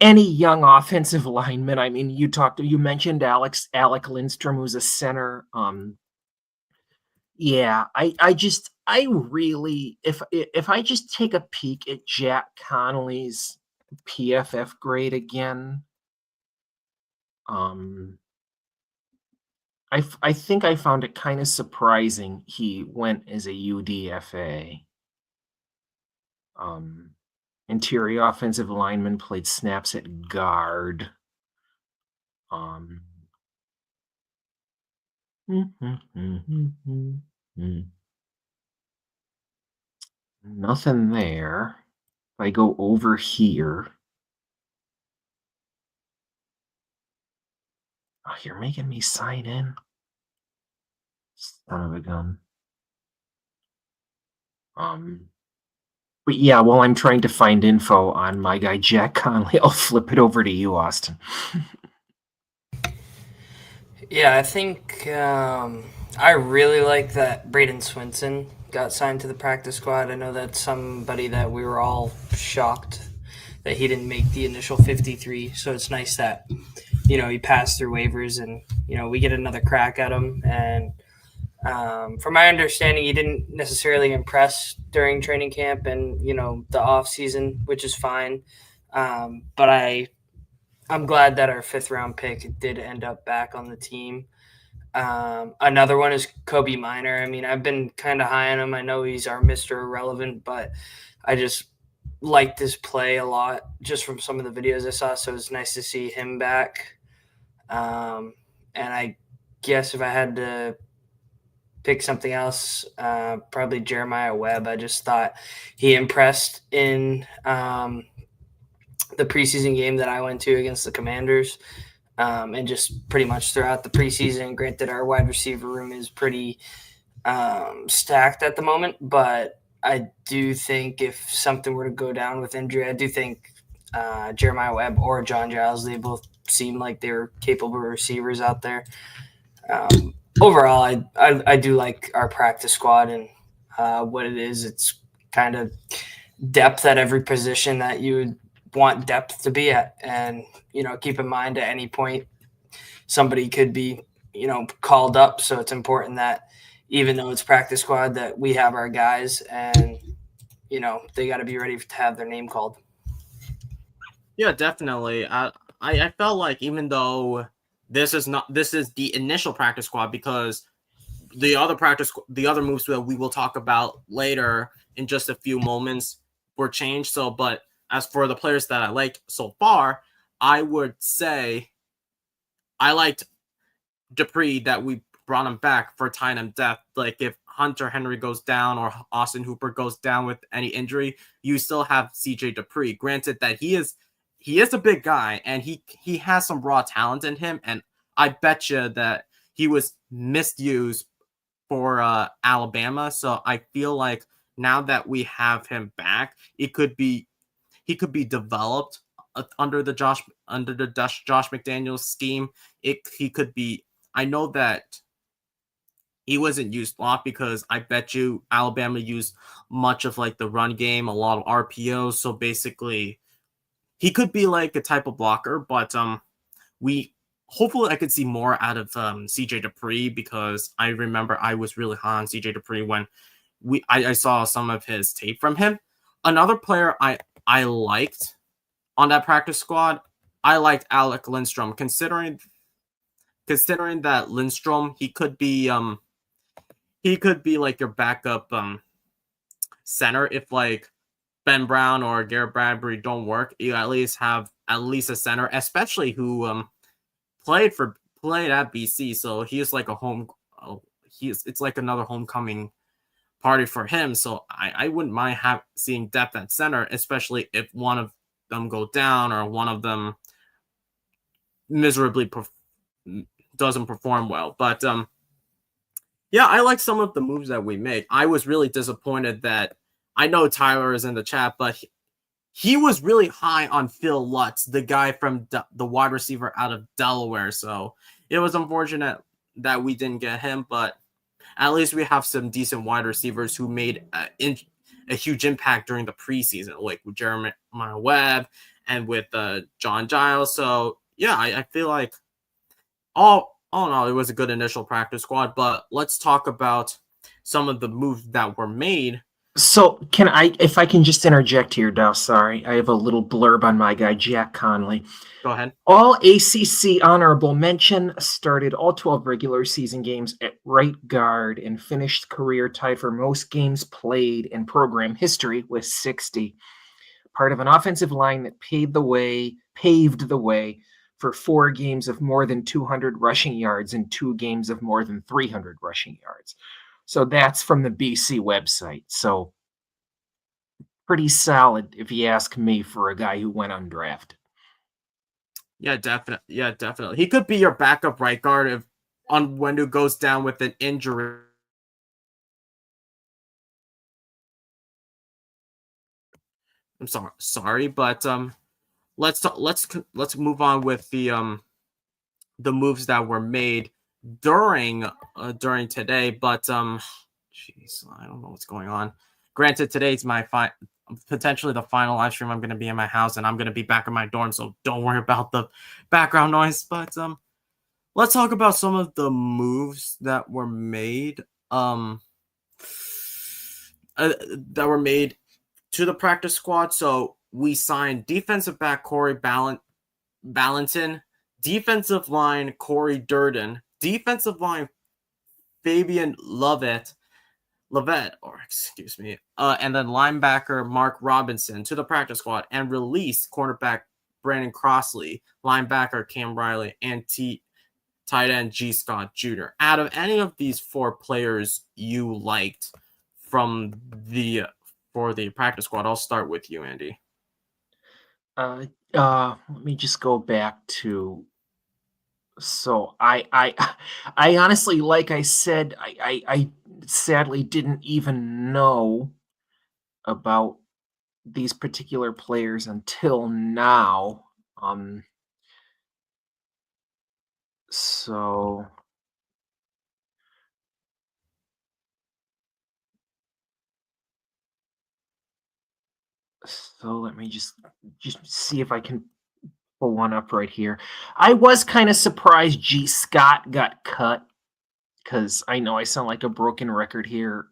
any young offensive lineman, I mean, you mentioned Alec Lindstrom, who's a center. I really, if I just take a peek at Jack Connolly's PFF grade again, I think I found it kind of surprising he went as a UDFA. Interior offensive lineman, played snaps at guard. Nothing there. I go over here. Oh, you're making me sign in. Son of a gun. But yeah, while I'm trying to find info on my guy Jack Conley, I'll flip it over to you, Austin. Yeah, I think I really like that Braden Swinson got signed to the practice squad. I know that's somebody that we were all shocked that he didn't make the initial 53. So it's nice that, he passed through waivers and, we get another crack at him. And from my understanding, he didn't necessarily impress during training camp and, the off season, which is fine. But I'm glad that our 5th round pick did end up back on the team. Another one is Kobe Minor. I mean, I've been kind of high on him. I know he's our Mr. Irrelevant, but I just liked his play a lot just from some of the videos I saw. So it's nice to see him back. And I guess if I had to pick something else, probably Jeremiah Webb. I just thought he impressed in the preseason game that I went to against the Commanders. And just pretty much throughout the preseason. Granted, our wide receiver room is pretty stacked at the moment, but I do think if something were to go down with injury, I do think Jeremiah Webb or John Giles, they both seem like they're capable receivers out there. Overall, I do like our practice squad and what it is. It's kind of depth at every position that you would want depth to be at. And, keep in mind at any point, somebody could be, called up. So it's important that even though it's practice squad, that we have our guys and, they got to be ready to have their name called. Yeah, definitely. I felt like even though this is the initial practice squad, because the other moves that we will talk about later in just a few moments were changed. So, but as for the players that I liked so far, I would say I liked Dupree that we brought him back for time and depth. Like if Hunter Henry goes down or Austin Hooper goes down with any injury, you still have CJ Dupree. Granted that he is a big guy and he has some raw talent in him, and I bet you that he was misused for Alabama. So I feel like now that we have him back, he could be developed under the Josh McDaniels scheme. He could be. I know that he wasn't used a lot because I bet you Alabama used much of like the run game, a lot of RPOs. So basically, he could be like a type of blocker, but we hopefully I could see more out of CJ Dupree, because I remember I was really high on CJ Dupree when I saw some of his tape from him. Another player I liked on that practice squad, I liked Alec Lindstrom, considering that Lindstrom, he could be like your backup center if like Ben Brown or Garrett Bradbury don't work. You at least have a center, especially who played at BC, so he is like a home. It's like another homecoming party for him. So I wouldn't mind seeing depth at center, especially if one of them go down or one of them miserably doesn't perform well. But yeah, I like some of the moves that we make. I was really disappointed that I know Tyler is in the chat, but he was really high on Phil Lutz, the guy from the wide receiver out of Delaware. So it was unfortunate that we didn't get him, but at least we have some decent wide receivers who made a huge impact during the preseason, like with Jeremiah Webb and with John Giles. So yeah, I feel like all in all, it was a good initial practice squad. But let's talk about some of the moves that were made. So if I can just interject here, Dow, sorry, I have a little blurb on my guy, Jack Conley. Go ahead. All ACC honorable mention, started all 12 regular season games at right guard and finished career tied for most games played in program history with 60. Part of an offensive line that paved the way for 4 games of more than 200 rushing yards and 2 games of more than 300 rushing yards. So that's from the BC website. So pretty solid, if you ask me, for a guy who went undrafted. Yeah, definitely. Yeah, definitely. He could be your backup right guard if Onwenu goes down with an injury. I'm sorry, but let's move on with the moves that were made during today. But jeez, I don't know what's going on. Granted, today's my potentially the final live stream. I'm going to be in my house and I'm going to be back in my dorm, so don't worry about the background noise. But let's talk about some of the moves that were made. That were made to the practice squad. So we signed defensive back Corey Ballanton, defensive line Corey Durden, defensive line Fabian Lovett, and then linebacker Mark Robinson to the practice squad, and released cornerback Brandon Crossley, linebacker Cam Riley, and tight end G. Scott Jr. Out of any of these 4 players you liked from for the practice squad, I'll start with you, Andy. Let me just go back to. So I honestly, like I said, I sadly didn't even know about these particular players until now. So let me just see if I can pull one up right here. I was kind of surprised G. Scott got cut, because I know I sound like a broken record here.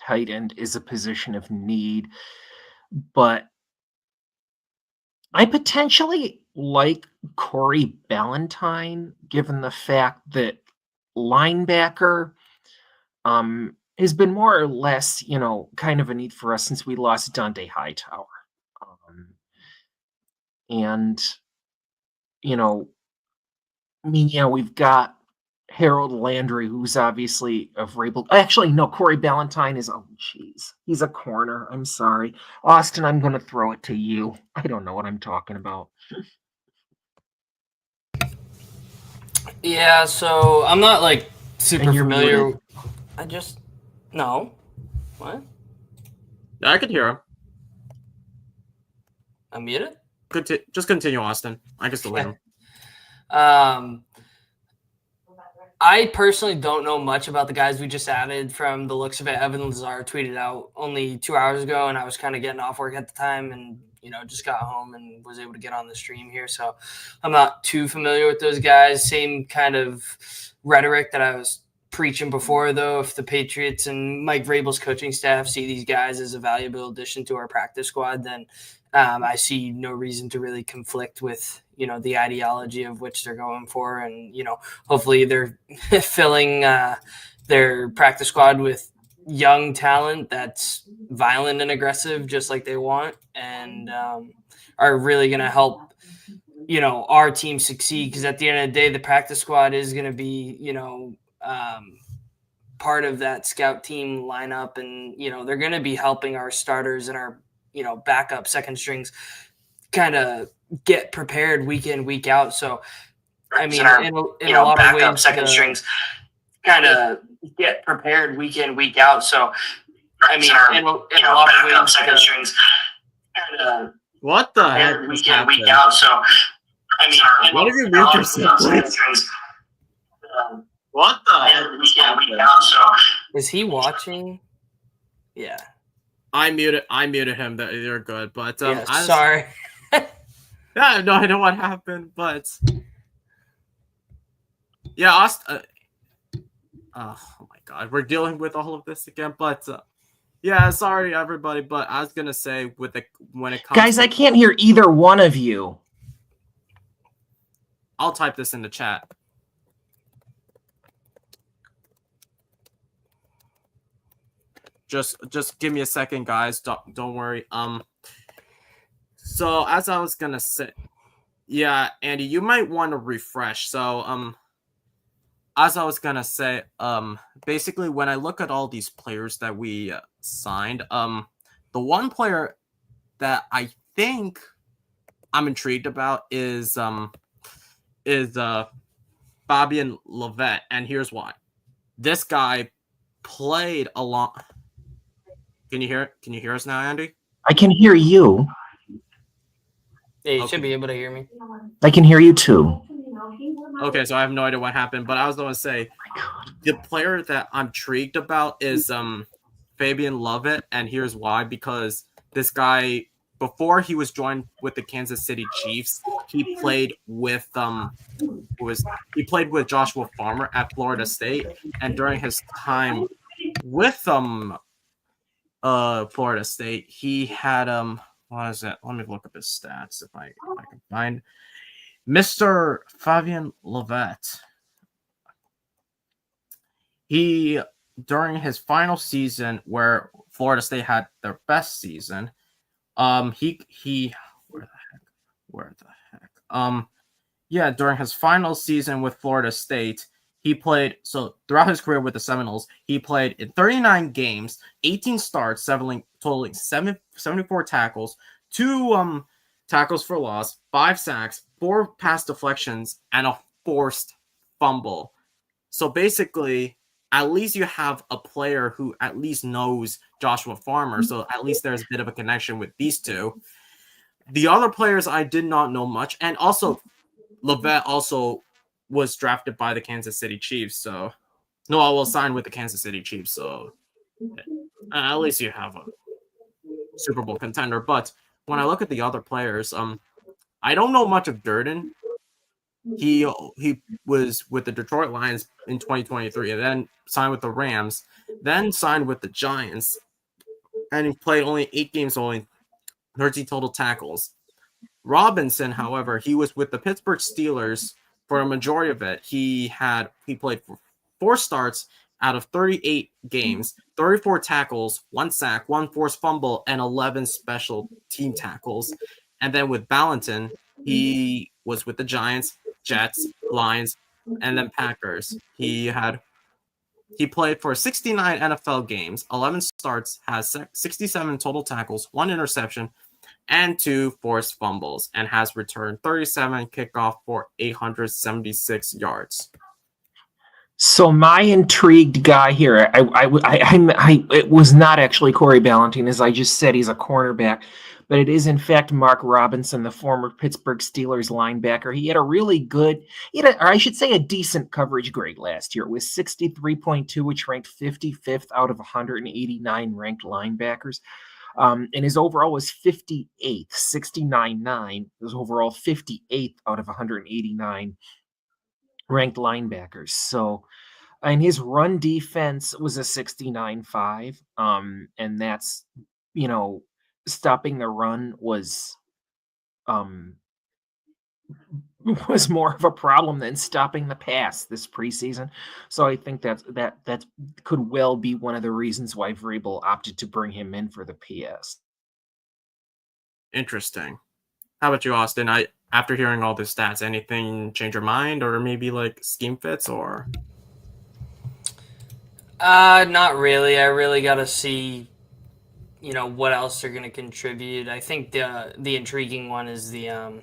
Tight end is a position of need, but I potentially like Corey Ballantyne, given the fact that linebacker has been more or less, kind of a need for us since we lost Dante Hightower. And, we've got Harold Landry, who's obviously a Vrabel. Actually, no, Corey Ballantyne is, he's a corner. I'm sorry. Austin, I'm going to throw it to you. I don't know what I'm talking about. Yeah, so I'm not like super familiar. Muted. No. What? Yeah, I could hear him. I'm muted? Just continue, Austin. I can still hear him. I personally don't know much about the guys we just added. From the looks of it, Evan Lazar tweeted out only 2 hours ago, and I was kind of getting off work at the time and, just got home and was able to get on the stream here. So I'm not too familiar with those guys. Same kind of rhetoric that I was preaching before, though. If the Patriots and Mike Vrabel's coaching staff see these guys as a valuable addition to our practice squad, then I see no reason to really conflict with, the ideology of which they're going for. And, hopefully they're filling their practice squad with young talent that's violent and aggressive, just like they want, and are really going to help, our team succeed. Because at the end of the day, the practice squad is going to be, part of that scout team lineup. And, they're going to be helping our starters and our, backup second strings kind of get prepared week in, week out. So, I mean, in a lot of ways, second strings kind of get prepared week in, week out. So, I mean, in a lot of ways, second strings kind of what the heck week in, week out. So, I mean, what if you mute yourself, please? What the heck week in, week out. So, is he watching? Yeah. I muted him. That you're good, but sorry. Yeah, I have no idea what happened, but yeah, Austin. Oh my God, we're dealing with all of this again. But yeah, sorry everybody. But I was gonna say when it comes, guys, I can't hear either one of you. I'll type this in the chat. Just give me a second, guys. Don't worry. So as I was gonna say, yeah, Andy, you might want to refresh. So as I was gonna say, basically when I look at all these players that we signed, The one player that I think I'm intrigued about is Fabian Levette, and here's why. This guy played a lot. Can you hear it? Can you hear us now, Andy? I can hear you. Yeah, you Okay. should be able to hear me. I can hear you too. Okay, so I have no idea what happened, but I was going to say the player that I'm intrigued about is Fabian Lovett, and here's why. Because this guy, before he was joined with the Kansas City Chiefs, he played with Joshua Farmer at Florida State, and during his time with Florida State, he had what is it? Let me look up his stats if I can find Mr. Fabian Levette. He, during his final season where Florida State had their best season, he where the heck yeah, during his final season with Florida State, he played, so throughout his career with the Seminoles, he played in 39 games, 18 starts, totaling 74 tackles, 2 tackles for loss, 5 sacks, 4 pass deflections, and a forced fumble. So basically, at least you have a player who at least knows Joshua Farmer, so at least there's a bit of a connection with these two. The other players I did not know much, and also Levette also was drafted by the Kansas City Chiefs, so no, I will sign with the Kansas City Chiefs, so at least you have a Super Bowl contender. But when I look at the other players, I don't know much of Durden. He was with the Detroit Lions in 2023, and then signed with the Rams, then signed with the Giants, and he played only 8 games, only 13 total tackles. Robinson, however, he was with the Pittsburgh Steelers for a majority of it. He played for 4 starts out of 38 games, 34 tackles, 1 sack, 1 forced fumble, and 11 special team tackles. And then with Ballantyne, he was with the Giants, Jets, Lions, and then Packers. He played for 69 NFL games, 11 starts, has 67 total tackles, 1 interception, and 2 forced fumbles, and has returned 37 kickoff for 876 yards. So my intrigued guy here, it was not actually Corey Ballantyne, as I just said, he's a cornerback, but it is in fact Mark Robinson, the former Pittsburgh Steelers linebacker. He had a really good, or I should say a decent coverage grade last year. It was 63.2, which ranked 55th out of 189 ranked linebackers. And his overall was 58th, 69.9. His overall 58th out of 189 ranked linebackers. So, and his run defense was a 69.5. And that's, stopping the run was more of a problem than stopping the pass this preseason. So I think that could well be one of the reasons why Vrabel opted to bring him in for the PS. Interesting. How about you, Austin? After hearing all the stats, anything change your mind, or maybe like scheme fits, or? Not really. I really got to see, what else they're going to contribute. I think the intriguing one is the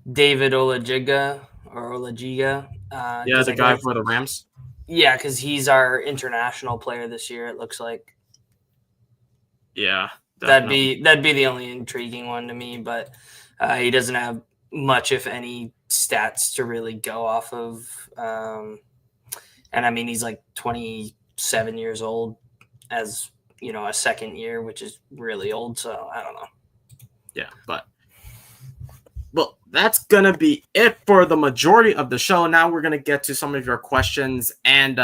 David Olajiga. The guy for the Rams. Yeah, because he's our international player this year. It looks like. Yeah, definitely. That'd be the only intriguing one to me, but he doesn't have much, if any, stats to really go off of. And I mean, he's like 27 years old as, a second year, which is really old. So I don't know. Yeah, but well, that's going to be it for the majority of the show. Now we're going to get to some of your questions and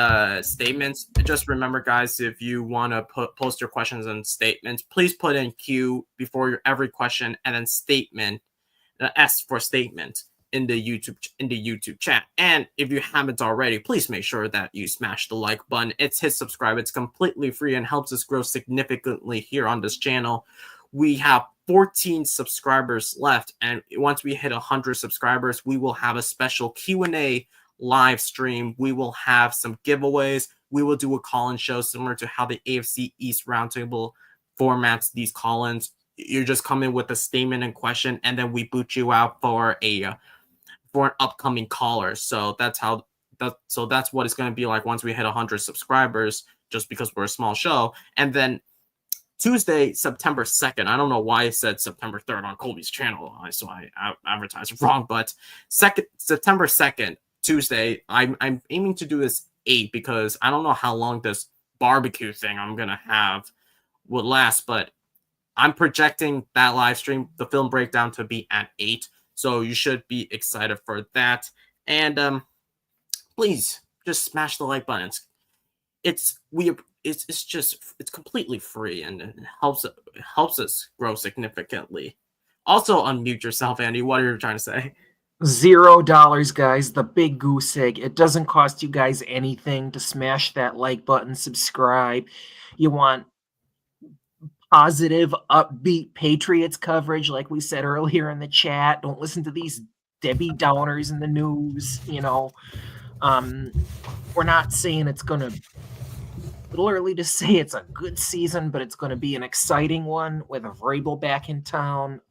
statements. Just remember, guys, if you want to post your questions and statements, please put in Q before every question and then statement, S for statement in the YouTube chat. And if you haven't already, please make sure that you smash the like button. Hit subscribe. It's completely free and helps us grow significantly here on this channel. We have 14 subscribers left, and once we hit 100 subscribers, we will have a special Q&A live stream. We will have some giveaways. We will do a call-in show similar to how the AFC East Roundtable formats these call-ins. You just come in with a statement and question, and then we boot you out for an upcoming caller. So that's what it's going to be like once we hit 100 subscribers, just because we're a small show. And then Tuesday, September 2nd. I don't know why I said September 3rd on Colby's channel, so I advertised it wrong. But September 2nd, Tuesday, I'm aiming to do this 8 because I don't know how long this barbecue thing I'm gonna have would last, but I'm projecting that live stream, the film breakdown, to be at 8. So you should be excited for that. And please just smash the like buttons. It's completely free, and it helps us grow significantly. Also, unmute yourself, Andy. What are you trying to say? $0, guys. The big goose egg. It doesn't cost you guys anything to smash that like button, subscribe. You want positive, upbeat Patriots coverage, like we said earlier in the chat. Don't listen to these Debbie Downers in the news. We're not saying it's going to. A little early to say it's a good season, but it's going to be an exciting one with Vrabel back in town.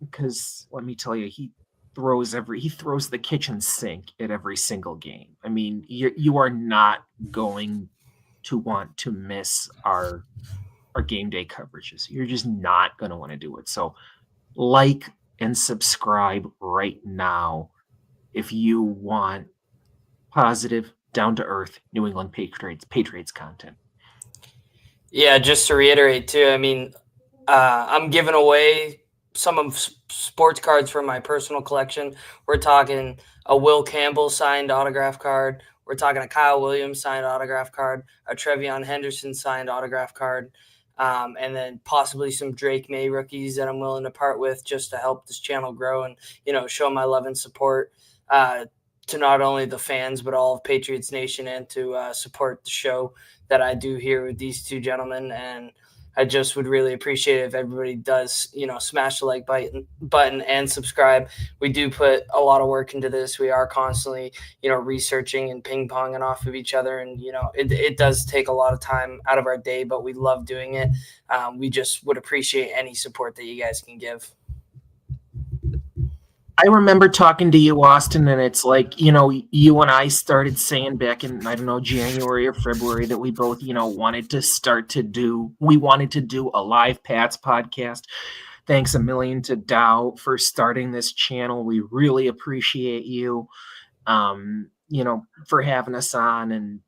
Because let me tell you, he throws the kitchen sink at every single game. I mean, you are not going to want to miss our game day coverages. You're just not going to want to do it. So like and subscribe right now if you want positive, down-to-earth New England Patriots content. Yeah, just to reiterate too, I mean, I'm giving away some of sports cards from my personal collection. We're talking a Will Campbell signed autograph card. We're talking a Kyle Williams signed autograph card, a Trevion Henderson signed autograph card, and then possibly some Drake May rookies that I'm willing to part with just to help this channel grow and, show my love and support to not only the fans, but all of Patriots Nation, and to support the show that I do here with these two gentlemen. And I just would really appreciate it if everybody does, smash the like button and subscribe. We do put a lot of work into this. We are constantly, researching and ping-ponging off of each other. And, it does take a lot of time out of our day, but we love doing it. We just would appreciate any support that you guys can give. I remember talking to you, Austin, and it's like, you and I started saying back in, I don't know, January or February that we both, wanted to do a live Pats podcast. Thanks a million to Dow for starting this channel. We really appreciate you, for having us on and,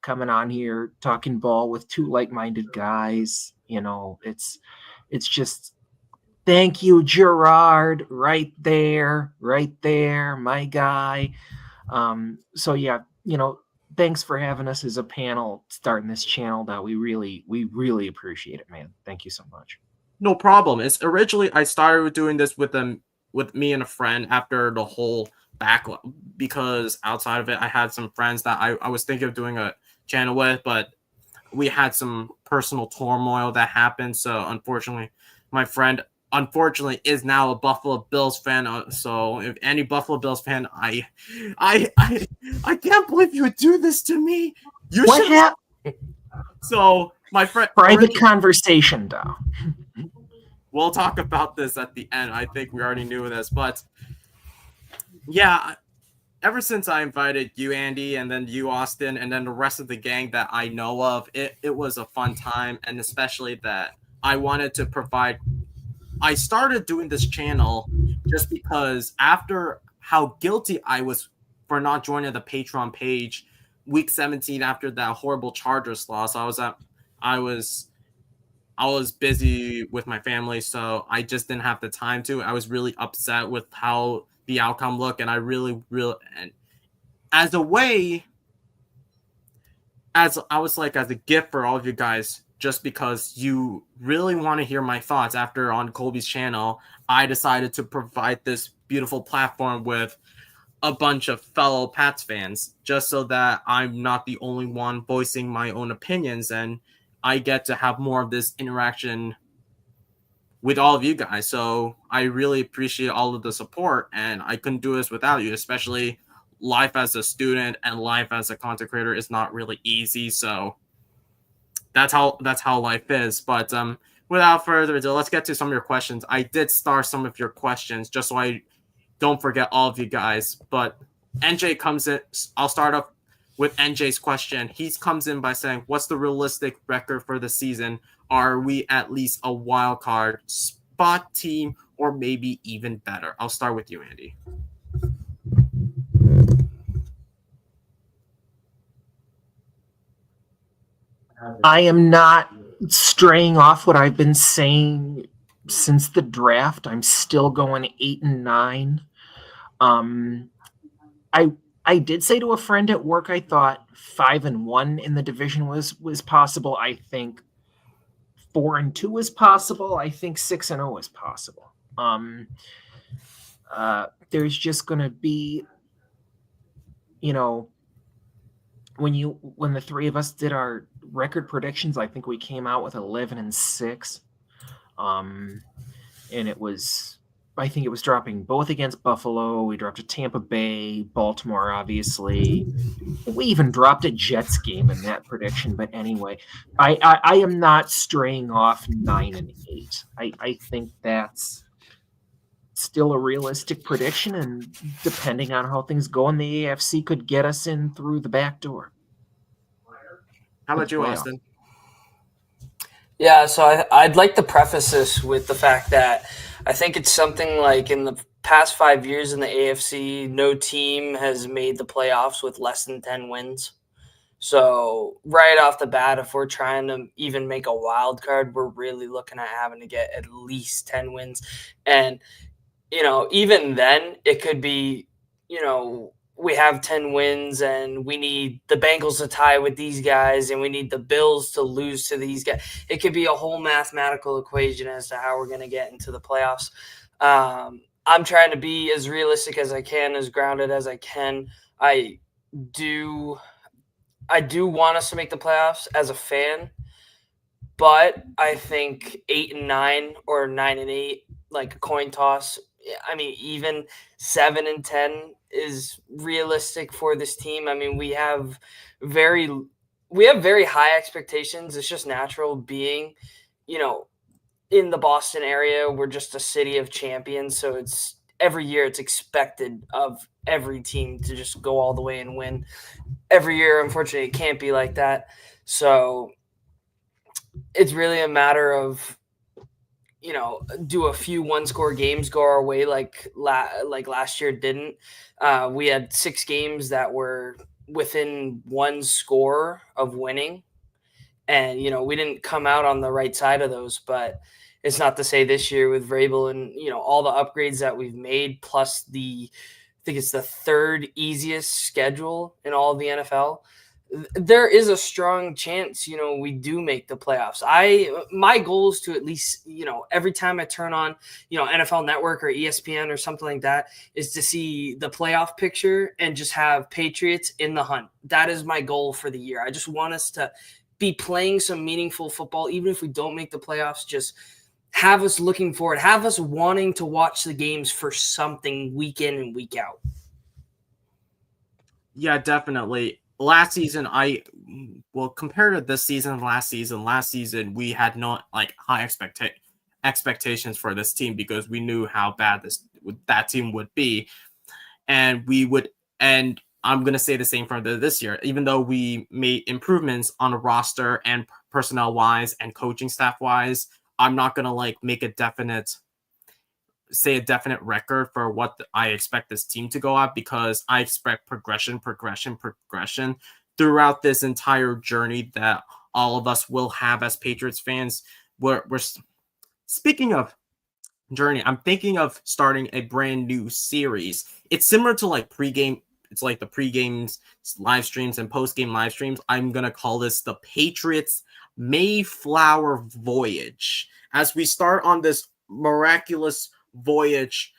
coming on here, talking ball with two like-minded guys. It's just, thank you, Gerard, right there, my guy. So yeah, thanks for having us as a panel starting this channel. That we really appreciate it, man. Thank you so much. No problem. It's originally I started doing this with me and a friend after the whole backlog, because outside of it, I had some friends that I was thinking of doing a channel with, but we had some personal turmoil that happened. So unfortunately, my friend is now a Buffalo Bills fan. So if any Buffalo Bills fan, I can't believe you would do this to me. What happened? So my friend, private conversation, though. We'll talk about this at the end. I think we already knew this, but yeah, ever since I invited you, Andy, and then you, Austin, and then the rest of the gang that I know of, it was a fun time, and especially that I wanted to provide. I started doing this channel just because after how guilty I was for not joining the Patreon page week 17 after that horrible Chargers loss, I was busy with my family, so I just didn't have the time to. I was really upset with how the outcome looked, and I really and as a gift for all of you guys, just because you really want to hear my thoughts after on Colby's channel, I decided to provide this beautiful platform with a bunch of fellow Pats fans, just so that I'm not the only one voicing my own opinions, and I get to have more of this interaction with all of you guys. So I really appreciate all of the support, and I couldn't do this without you, especially life as a student and life as a content creator is not really easy. So that's how life is. But without further ado, let's get to some of your questions. I did star some of your questions just so I don't forget all of you guys. But NJ comes in. I'll start off with NJ's question. He comes in by saying, "What's the realistic record for the season? Are we at least a wild card spot team, or maybe even better?" I'll start with you, Andy. I am not straying off what I've been saying since the draft. I'm still going 8-9. I did say to a friend at work I thought 5-1 in the division was possible. I think 4-2 is possible. I think 6-0 is possible. There's just going to be, when the three of us did our record predictions, I think we came out with 11-6. And I think it was dropping both against Buffalo. We dropped a Tampa Bay, Baltimore, obviously. We even dropped a Jets game in that prediction. But anyway, I am not straying off 9-8. I think that's still a realistic prediction, and depending on how things go in the AFC, could get us in through the back door. How about you, Austin? Yeah, so I'd like to preface this with the fact that I think it's something like in the past 5 years in the AFC, no team has made the playoffs with less than 10 wins. So right off the bat, if we're trying to even make a wild card, we're really looking at having to get at least 10 wins. And, even then it could be, we have 10 wins and we need the Bengals to tie with these guys and we need the Bills to lose to these guys. It could be a whole mathematical equation as to how we're going to get into the playoffs. I'm trying to be as realistic as I can, as grounded as I can. I do want us to make the playoffs as a fan, but I think 8-9 or 9-8, like a coin toss. I mean, even 7-10 is realistic for this team. I mean, we have very high expectations. It's just natural being, in the Boston area. We're just a city of champions. So it's every year it's expected of every team to just go all the way and win. Every year, unfortunately, it can't be like that. So it's really a matter of, do a few one-score games go our way like last year didn't. We had 6 games that were within one score of winning. And, we didn't come out on the right side of those. But it's not to say this year with Vrabel and, all the upgrades that we've made, plus I think it's the 3rd easiest schedule in all of the NFL. There is a strong chance, we do make the playoffs. My goal is to at least, every time I turn on, NFL Network or ESPN or something like that, is to see the playoff picture and just have Patriots in the hunt. That is my goal for the year. I just want us to be playing some meaningful football, even if we don't make the playoffs. Just have us looking forward, have us wanting to watch the games for something week in and week out. Yeah, definitely. Last season, compared to this season, last season we had not high expectations for this team because we knew how bad that team would be, and I'm gonna say the same for this year. Even though we made improvements on a roster and personnel wise and coaching staff wise, I'm not gonna make a definite record for what I expect this team to go at, because I expect progression throughout this entire journey that all of us will have as Patriots fans. We're speaking of journey, I'm thinking of starting a brand new series. It's similar to pregame. It's like the pregame live streams and postgame live streams. I'm going to call this the Patriots Mayflower Voyage. As we start on this miraculous voyage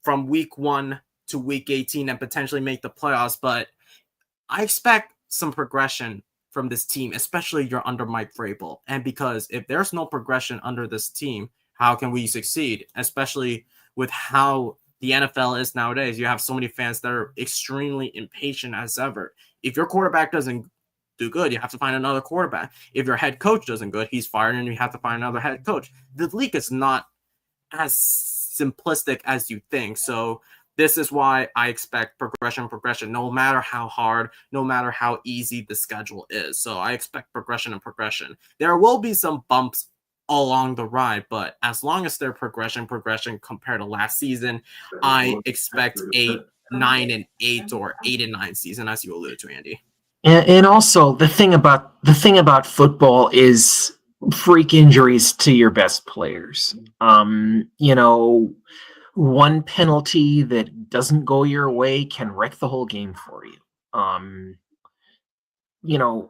from week 1 to week 18 and potentially make the playoffs, but I expect some progression from this team, especially you're under Mike Vrabel. And because if there's no progression under this team, how can we succeed? Especially with how the NFL is nowadays. You have so many fans that are extremely impatient as ever. If your quarterback doesn't do good, you have to find another quarterback. If your head coach doesn't good, he's fired and you have to find another head coach. The league is not as simplistic as you think. So this is why I expect progression, no matter how hard, no matter how easy the schedule is. So I expect progression and progression. There will be some bumps along the ride, but as long as they're progression compared to last season, I expect a 9-8 or 8-9 season, as you alluded to, Andy. And also the thing about football is freak injuries to your best players. One penalty that doesn't go your way can wreck the whole game for you. An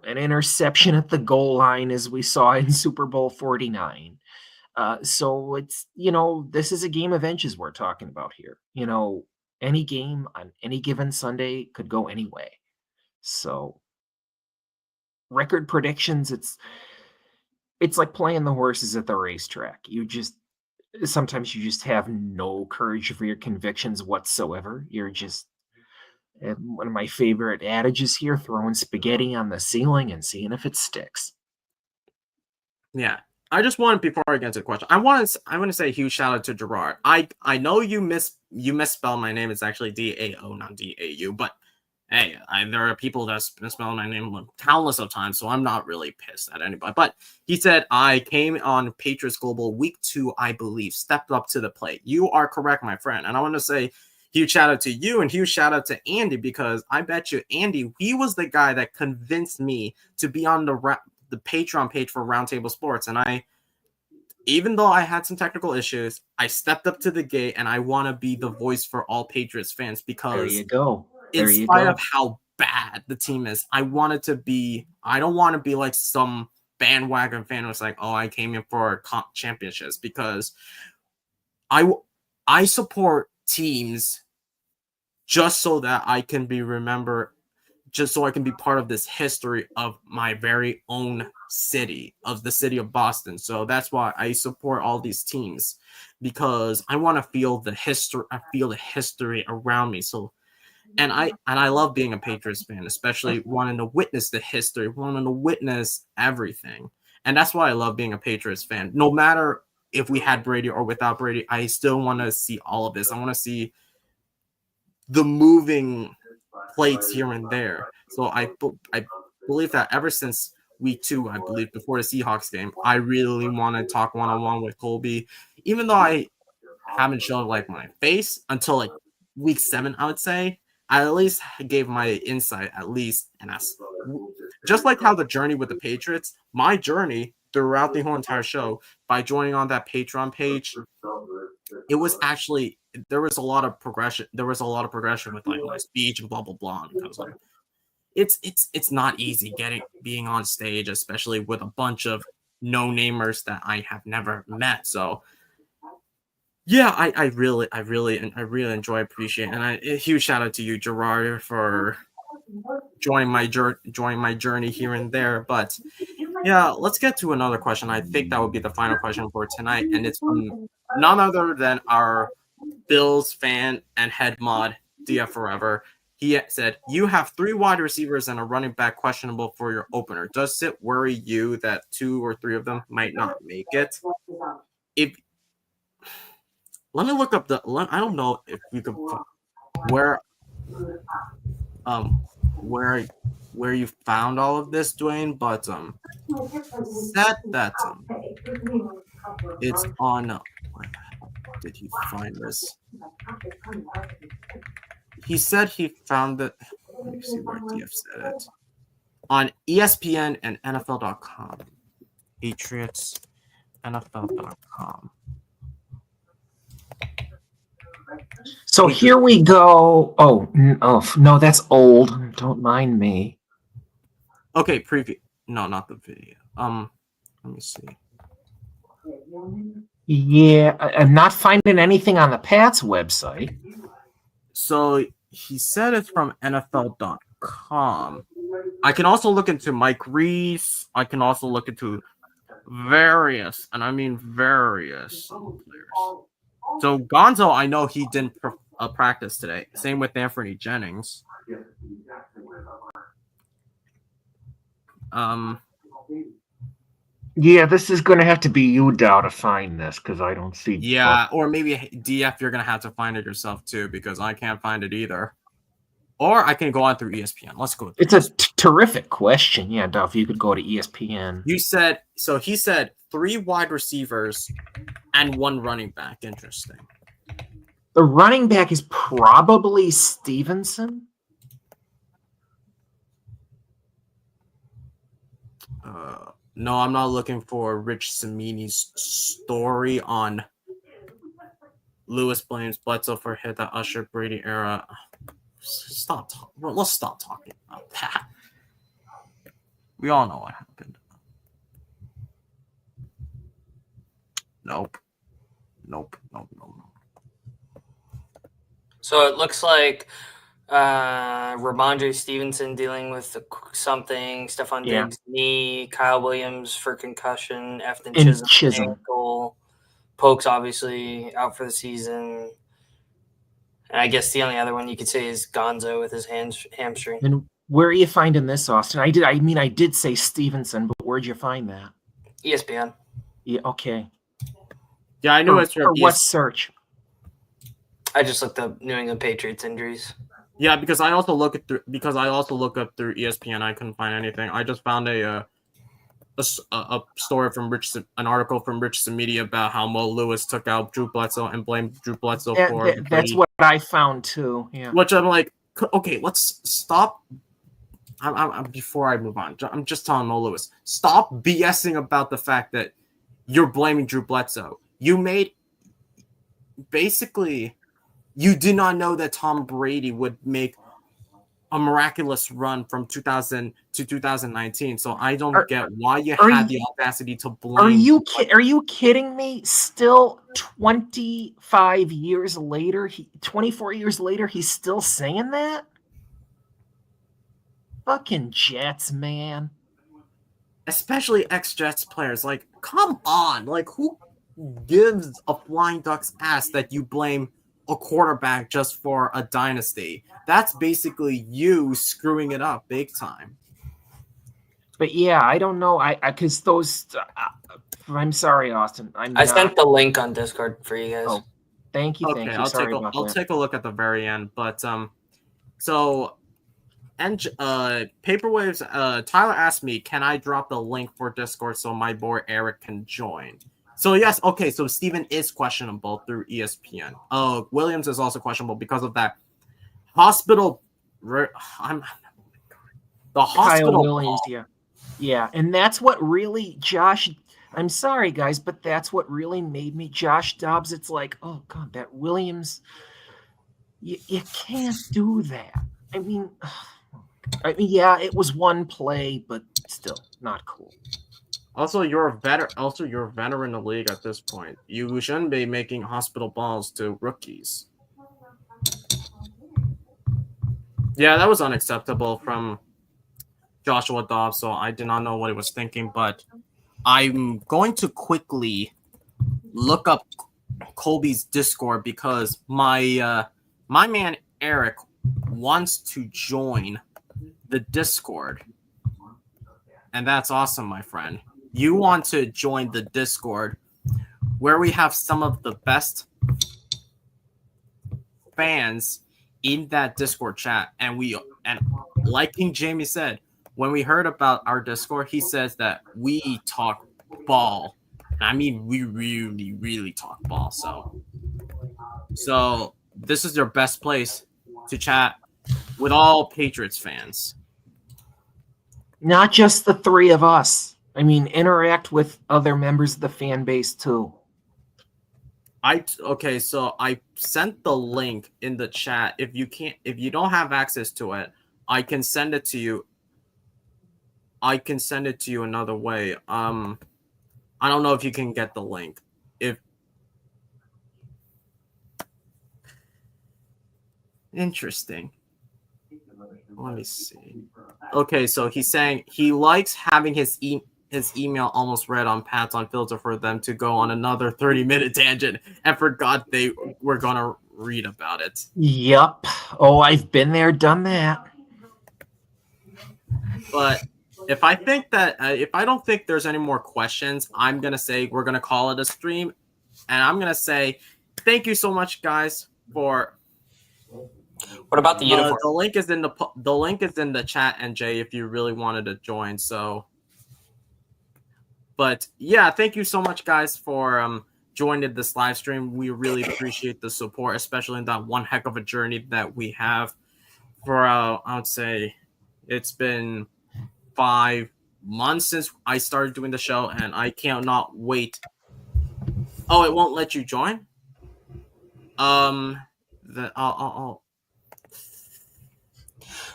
interception at the goal line, as we saw in Super Bowl 49. So it's, this is a game of inches we're talking about here. Any game on any given Sunday could go any way. So record predictions, it's like playing the horses at the racetrack. Sometimes you just have no courage for your convictions whatsoever. You're just, one of my favorite adages here, throwing spaghetti on the ceiling and seeing if it sticks. Yeah. I just wanted, before I get into the question, I want to say a huge shout out to Gerard. I know you misspelled my name. It's actually D-A-O, not D-A-U, but hey, there are people that's misspelled my name countless of times, so I'm not really pissed at anybody. But he said, I came on Patriots Global week 2, I believe, stepped up to the plate. You are correct, my friend. And I want to say huge shout out to you and huge shout out to Andy, because I bet you, Andy, he was the guy that convinced me to be on the Patreon page for Roundtable Sports. And even though I had some technical issues, I stepped up to the gate, and I want to be the voice for all Patriots fans, because there you go. In spite of how bad the team is, I don't want to be like some bandwagon fan who's like, oh, I came in for championships, because I support teams just so that I can be remembered, just so I can be part of this history of my very own city, of the city of Boston. So that's why I support all these teams, because I want to feel the history. I feel the history around me. So, and I love being a Patriots fan, especially wanting to witness the history, wanting to witness everything. And that's why I love being a Patriots fan. No matter if we had Brady or without Brady, I still want to see all of this. I want to see the moving plates here and there. So I believe that ever since week 2, I believe, before the Seahawks game, I really want to talk one-on-one with Colby, even though I haven't shown like my face until like week 7, I would say. I at least gave my insight, at least, and that's just like how the journey with the Patriots, my journey throughout the whole entire show, by joining on that Patreon page, it was actually, there was a lot of progression. There was a lot of progression with like my speech and blah blah blah. Because like, it's not easy being on stage, especially with a bunch of no-namers that I have never met. So yeah, I really enjoy, appreciate, and a huge shout out to you, Gerard, for joining my journey here and there. But yeah, let's get to another question. I think that would be the final question for tonight, and it's from none other than our Bills fan and head mod, DF Forever. He said, you have 3 wide receivers and a running back questionable for your opener. Does it worry you that 2 or 3 of them might not make it? Let me look up I don't know if you could where you found all of this, Dwayne, but said that it's on. Where did he find this? He said he found it. Let me see where DF said it. On ESPN and NFL.com. Patriots, NFL.com. So here we go. Oh no, that's old. Don't mind me. Okay, preview. No, not the video. Let me see. Yeah, I'm not finding anything on the Pats website. So he said it's from NFL.com. I can also look into Mike Reese. I can also look into various, and I mean various players. So Gonzo, I know he didn't practice today. Same with Anthony Jennings. Yeah, this is going to have to be you, Dow, to find this because I don't see. Yeah, or maybe DF, you're gonna have to find it yourself too because I can't find it either. Or I can go on through ESPN. Let's go. It's a terrific question. Yeah, Dow, if you could go to ESPN. You said so. He said 3 wide receivers and 1 running back. Interesting. The running back is probably Stevenson. No, I'm not looking for Rich Cimini's story on Lewis blames Bledsoe for hit that ushered Brady era. Stop. Let's stop talking about that. We all know what happened. Nope. So it looks like Ramondre Stevenson dealing with something, Stephon Diggs knee, Kyle Williams for concussion, Efton Chisholm ankle, Pokes obviously out for the season, and I guess the only other one you could say is Gonzo with his hamstring. And where are you finding this, Austin? I did say Stevenson, but where'd you find that? ESPN. Yeah, okay. Yeah, I know it's from what search? I just looked up New England Patriots injuries. Yeah, because I also look up through ESPN. I couldn't find anything. I just found a story from an article from Rich Cimini about how Mo Lewis took out Drew Bledsoe and blamed Drew Bledsoe for. That's what I found too. Yeah. Which I'm like, okay, let's stop. Before I move on, I'm just telling Mo Lewis, stop BSing about the fact that you're blaming Drew Bledsoe. You did not know that Tom Brady would make a miraculous run from 2000 to 2019. So I don't get why you had the audacity to blame. Are you kidding me? Still 24 years later, he's still saying that? Fucking Jets, man. Especially ex-Jets players. Like, come on. Like, who gives a flying duck's ass that you blame a quarterback just for a dynasty? That's basically you screwing it up big time. But yeah, I don't know. Because those. I'm sorry, Austin. I sent the link on Discord for you guys. Oh, thank you. Okay, I'll take a look at the very end. But Paperwaves. Tyler asked me, "Can I drop the link for Discord so my boy Eric can join?" So yes, okay. So Steven is questionable through ESPN. Williams is also questionable because of that hospital. The hospital. Kyle Williams, yeah, and that's what really Josh. I'm sorry, guys, but that's what really made me Josh Dobbs. It's like, oh god, that Williams. You can't do that. I mean, yeah, it was one play, but still not cool. Also, you're a veteran in the league at this point. You shouldn't be making hospital balls to rookies. Yeah, that was unacceptable from Joshua Dobbs, so I did not know what he was thinking, but I'm going to quickly look up Colby's Discord because my man Eric wants to join the Discord. And that's awesome, my friend. You want to join the Discord where we have some of the best fans in that Discord chat. And like King Jamie said, when we heard about our Discord, he says that we talk ball. I mean, we really, really talk ball. So this is your best place to chat with all Patriots fans. Not just the three of us. I mean, interact with other members of the fan base too. So I sent the link in the chat. If you don't have access to it, I can send it to you. I can send it to you another way. I don't know if you can get the link. Interesting. Let me see. Okay, so he's saying he likes having his email almost read on Pat's on filter for them to go on another 30-minute tangent and forgot they were going to read about it. Yep. Oh, I've been there, done that. But if I don't think there's any more questions, I'm gonna say we're gonna call it a stream, and I'm gonna say thank you so much, guys, for. What about the uniform? The link is in the chat, NJ, if you really wanted to join. So, but yeah, thank you so much, guys, for joining this live stream. We really appreciate the support, especially in that one heck of a journey that we have. For I would say, it's been 5 months since I started doing the show, and I cannot wait. Oh, it won't let you join. I'll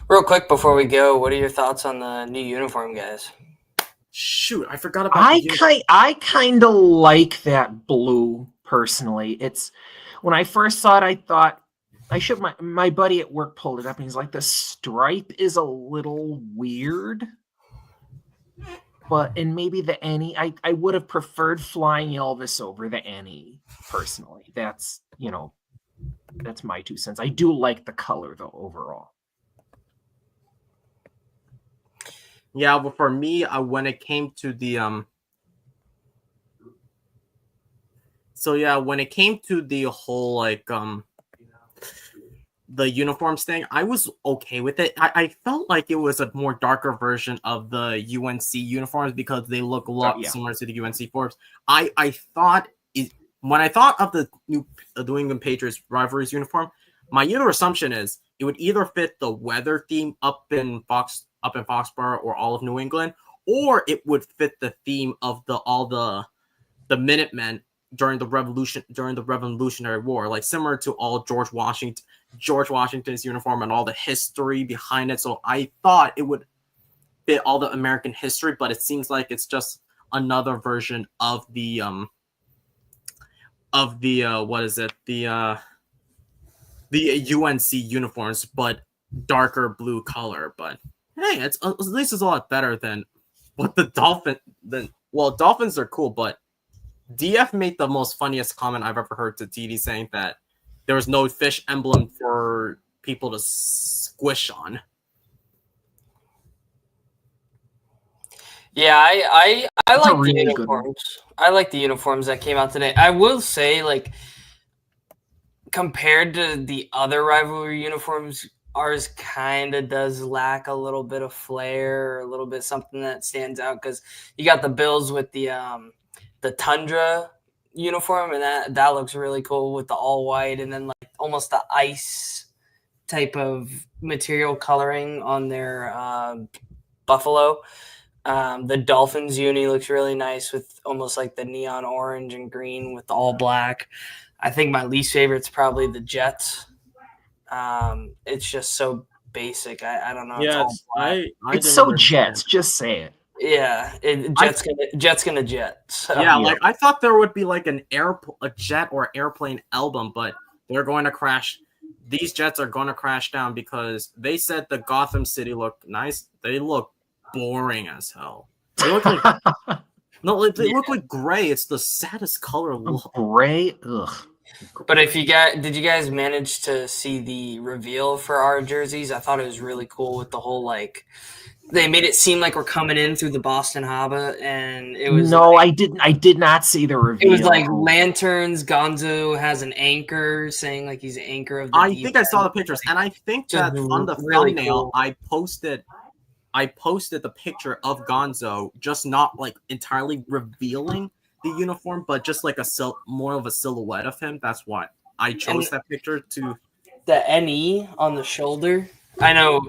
Real quick before we go, what are your thoughts on the new uniform, guys? Shoot, I forgot about. I kind of like that blue personally. It's when I first saw it, I thought I should. My buddy at work pulled it up, and he's like, the stripe is a little weird. But and maybe the Annie, I would have preferred Flying Elvis over the Annie personally. That's that's my 2 cents. I do like the color though overall. Yeah, but for me, when it came to the when it came to the whole the uniforms thing, I was okay with it. I felt like it was a more darker version of the UNC uniforms because they look a lot similar to the UNC forms. I thought when I thought of the New England Patriots rivalries uniform, my either assumption is it would either fit the weather theme up in Foxborough or all of New England, or it would fit the theme of all the Minutemen during the Revolutionary War, like similar to all George Washington's uniform and all the history behind it. So I thought it would fit all the American history, but it seems like it's just another version of the UNC uniforms, but darker blue color. But hey, at least it's a lot better than what the Dolphins are cool, but DF made the most funniest comment I've ever heard to TD, saying that there was no fish emblem for people to squish on. Yeah, I like the uniforms. I like the uniforms that came out today. I will say, like, compared to the other rivalry uniforms, ours kind of does lack a little bit of flair, or a little bit something that stands out, because you got the Bills with the Tundra uniform, and that looks really cool with the all white, and then like almost the ice type of material coloring on their buffalo. The Dolphins uni looks really nice with almost like the neon orange and green with the all black. I think my least favorite is probably the Jets. It's just so basic. I don't know. Yeah, it's so Jets. Just say it. Yeah, Jet's gonna jet. So. Yeah, like I thought there would be like a jet or airplane album, but they're going to crash. These jets are going to crash down because they said the Gotham City looked nice. They look boring as hell. They look like they look like gray. It's the saddest color. Gray. Ugh. But did you guys manage to see the reveal for our jerseys? I thought it was really cool with the whole they made it seem like we're coming in through the Boston Harbor, and it was I did not see the reveal. It was like lanterns. Gonzo has an anchor saying like he's the anchor of the I think I saw the pictures, and I think that on the really thumbnail cool. I posted the picture of Gonzo, just not like entirely revealing the uniform, but just like more of a silhouette of him. That's why I chose that picture to the NE on the shoulder. I know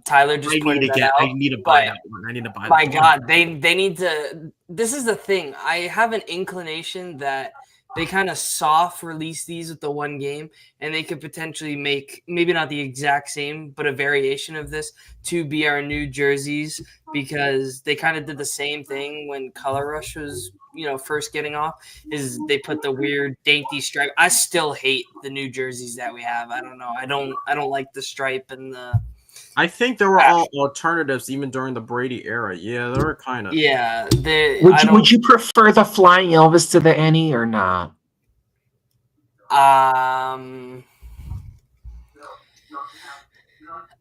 Tyler just pointed that out. I need to buy that one. I need to buy that one. My God, one. they need to. This is the thing. I have an inclination that they kind of soft release these with the one game, and they could potentially make maybe not the exact same, but a variation of this to be our new jerseys, because they kind of did the same thing when Color Rush was first getting off, is they put the weird dainty stripe. I still hate the new jerseys that we have. I don't know. I don't like the stripe and the. I think there were all alternatives even during the Brady era. Yeah, they were kind of. Yeah. Would you prefer the Flying Elvis to the NE or not? I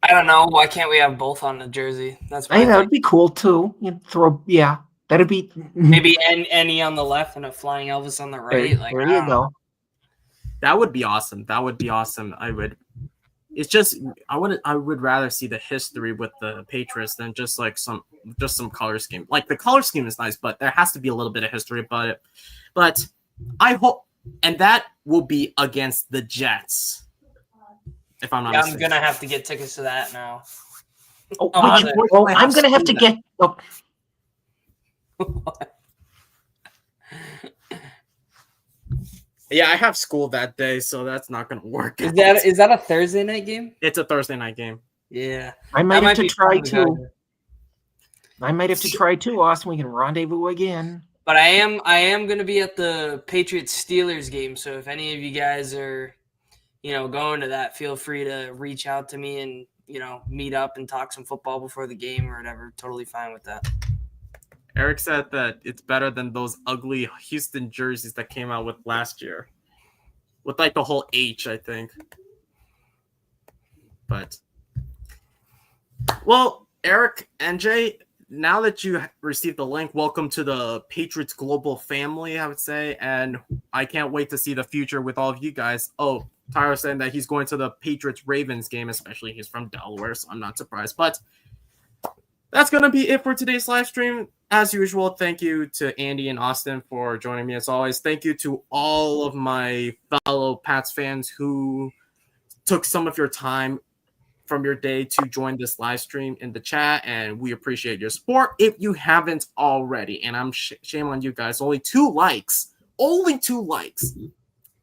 I don't know. Why can't we have both on the jersey? That's my Hey, that thing. would be cool too. You throw, yeah, that'd be Maybe Annie on the left and a flying Elvis on the right. There, Like, there I you don't know. go. That would be awesome. That would be awesome. It's just I would rather see the history with the Patriots than just like some color scheme. Like the color scheme is nice, but there has to be a little bit of history about it. But I hope, and that will be against the Jets. If I'm not Yeah, mistaken. I'm gonna have to get tickets to that now. Oh, Oh, which- I oh, I'm gonna have to school get. Oh, Yeah, I have school that day, so that's not going to work. Is that a Thursday night game? It's a Thursday night game. Yeah, I might have to be try fun to go too. to. I might have to try too, Austin. We can rendezvous again. But I am going to be at the Patriots Steelers game. So if any of you guys are, going to that, feel free to reach out to me and meet up and talk some football before the game or whatever. Totally fine with that. Eric said that it's better than those ugly Houston jerseys that came out with last year, with like the whole H, I think. But well, Eric and Jay, now that you received the link, welcome to the Patriots global family, I would say, and I can't wait to see the future with all of you guys. Oh, Tyler's saying that he's going to the Patriots Ravens game, especially he's from Delaware, so I'm not surprised. But that's going to be it for today's live stream. As usual, thank you to Andy and Austin for joining me as always. Thank you to all of my fellow Pats fans who took some of your time from your day to join this live stream in the chat, and we appreciate your support. If you haven't already, and I'm shame on you guys, only 2 likes.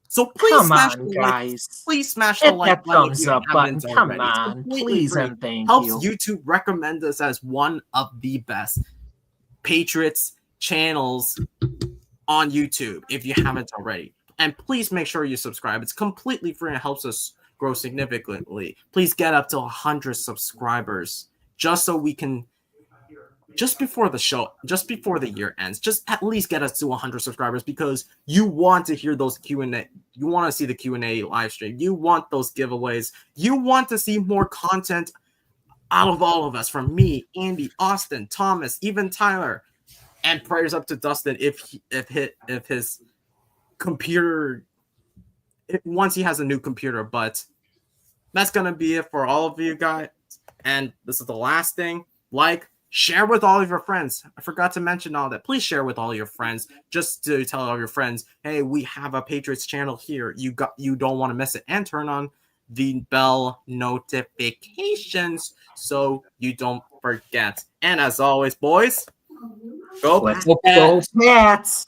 So please smash the guys. like. Please smash Hit the like that thumbs up button. Come already. on, please free. and thank Helps you. YouTube recommend us as one of the best Patriots channels on YouTube if you haven't already. And please make sure you subscribe. It's completely free and helps us grow significantly. Please get up to 100 subscribers just so we can, just before the year ends, just at least get us to 100 subscribers, because you want to hear those Q&A. You want to see the Q&A live stream. You want those giveaways. You want to see more content out of all of us, from me, Andy, Austin, Thomas, even Tyler, and prayers up to Dustin if his computer, once he has a new computer. But that's gonna be it for all of you guys. And this is the last thing: share with all of your friends. I forgot to mention all that. Please share with all your friends, just to tell all your friends, hey, we have a Patriots channel here. You don't want to miss it, and turn on the bell notifications so you don't forget. And as always, boys, go Pats. Go Pats.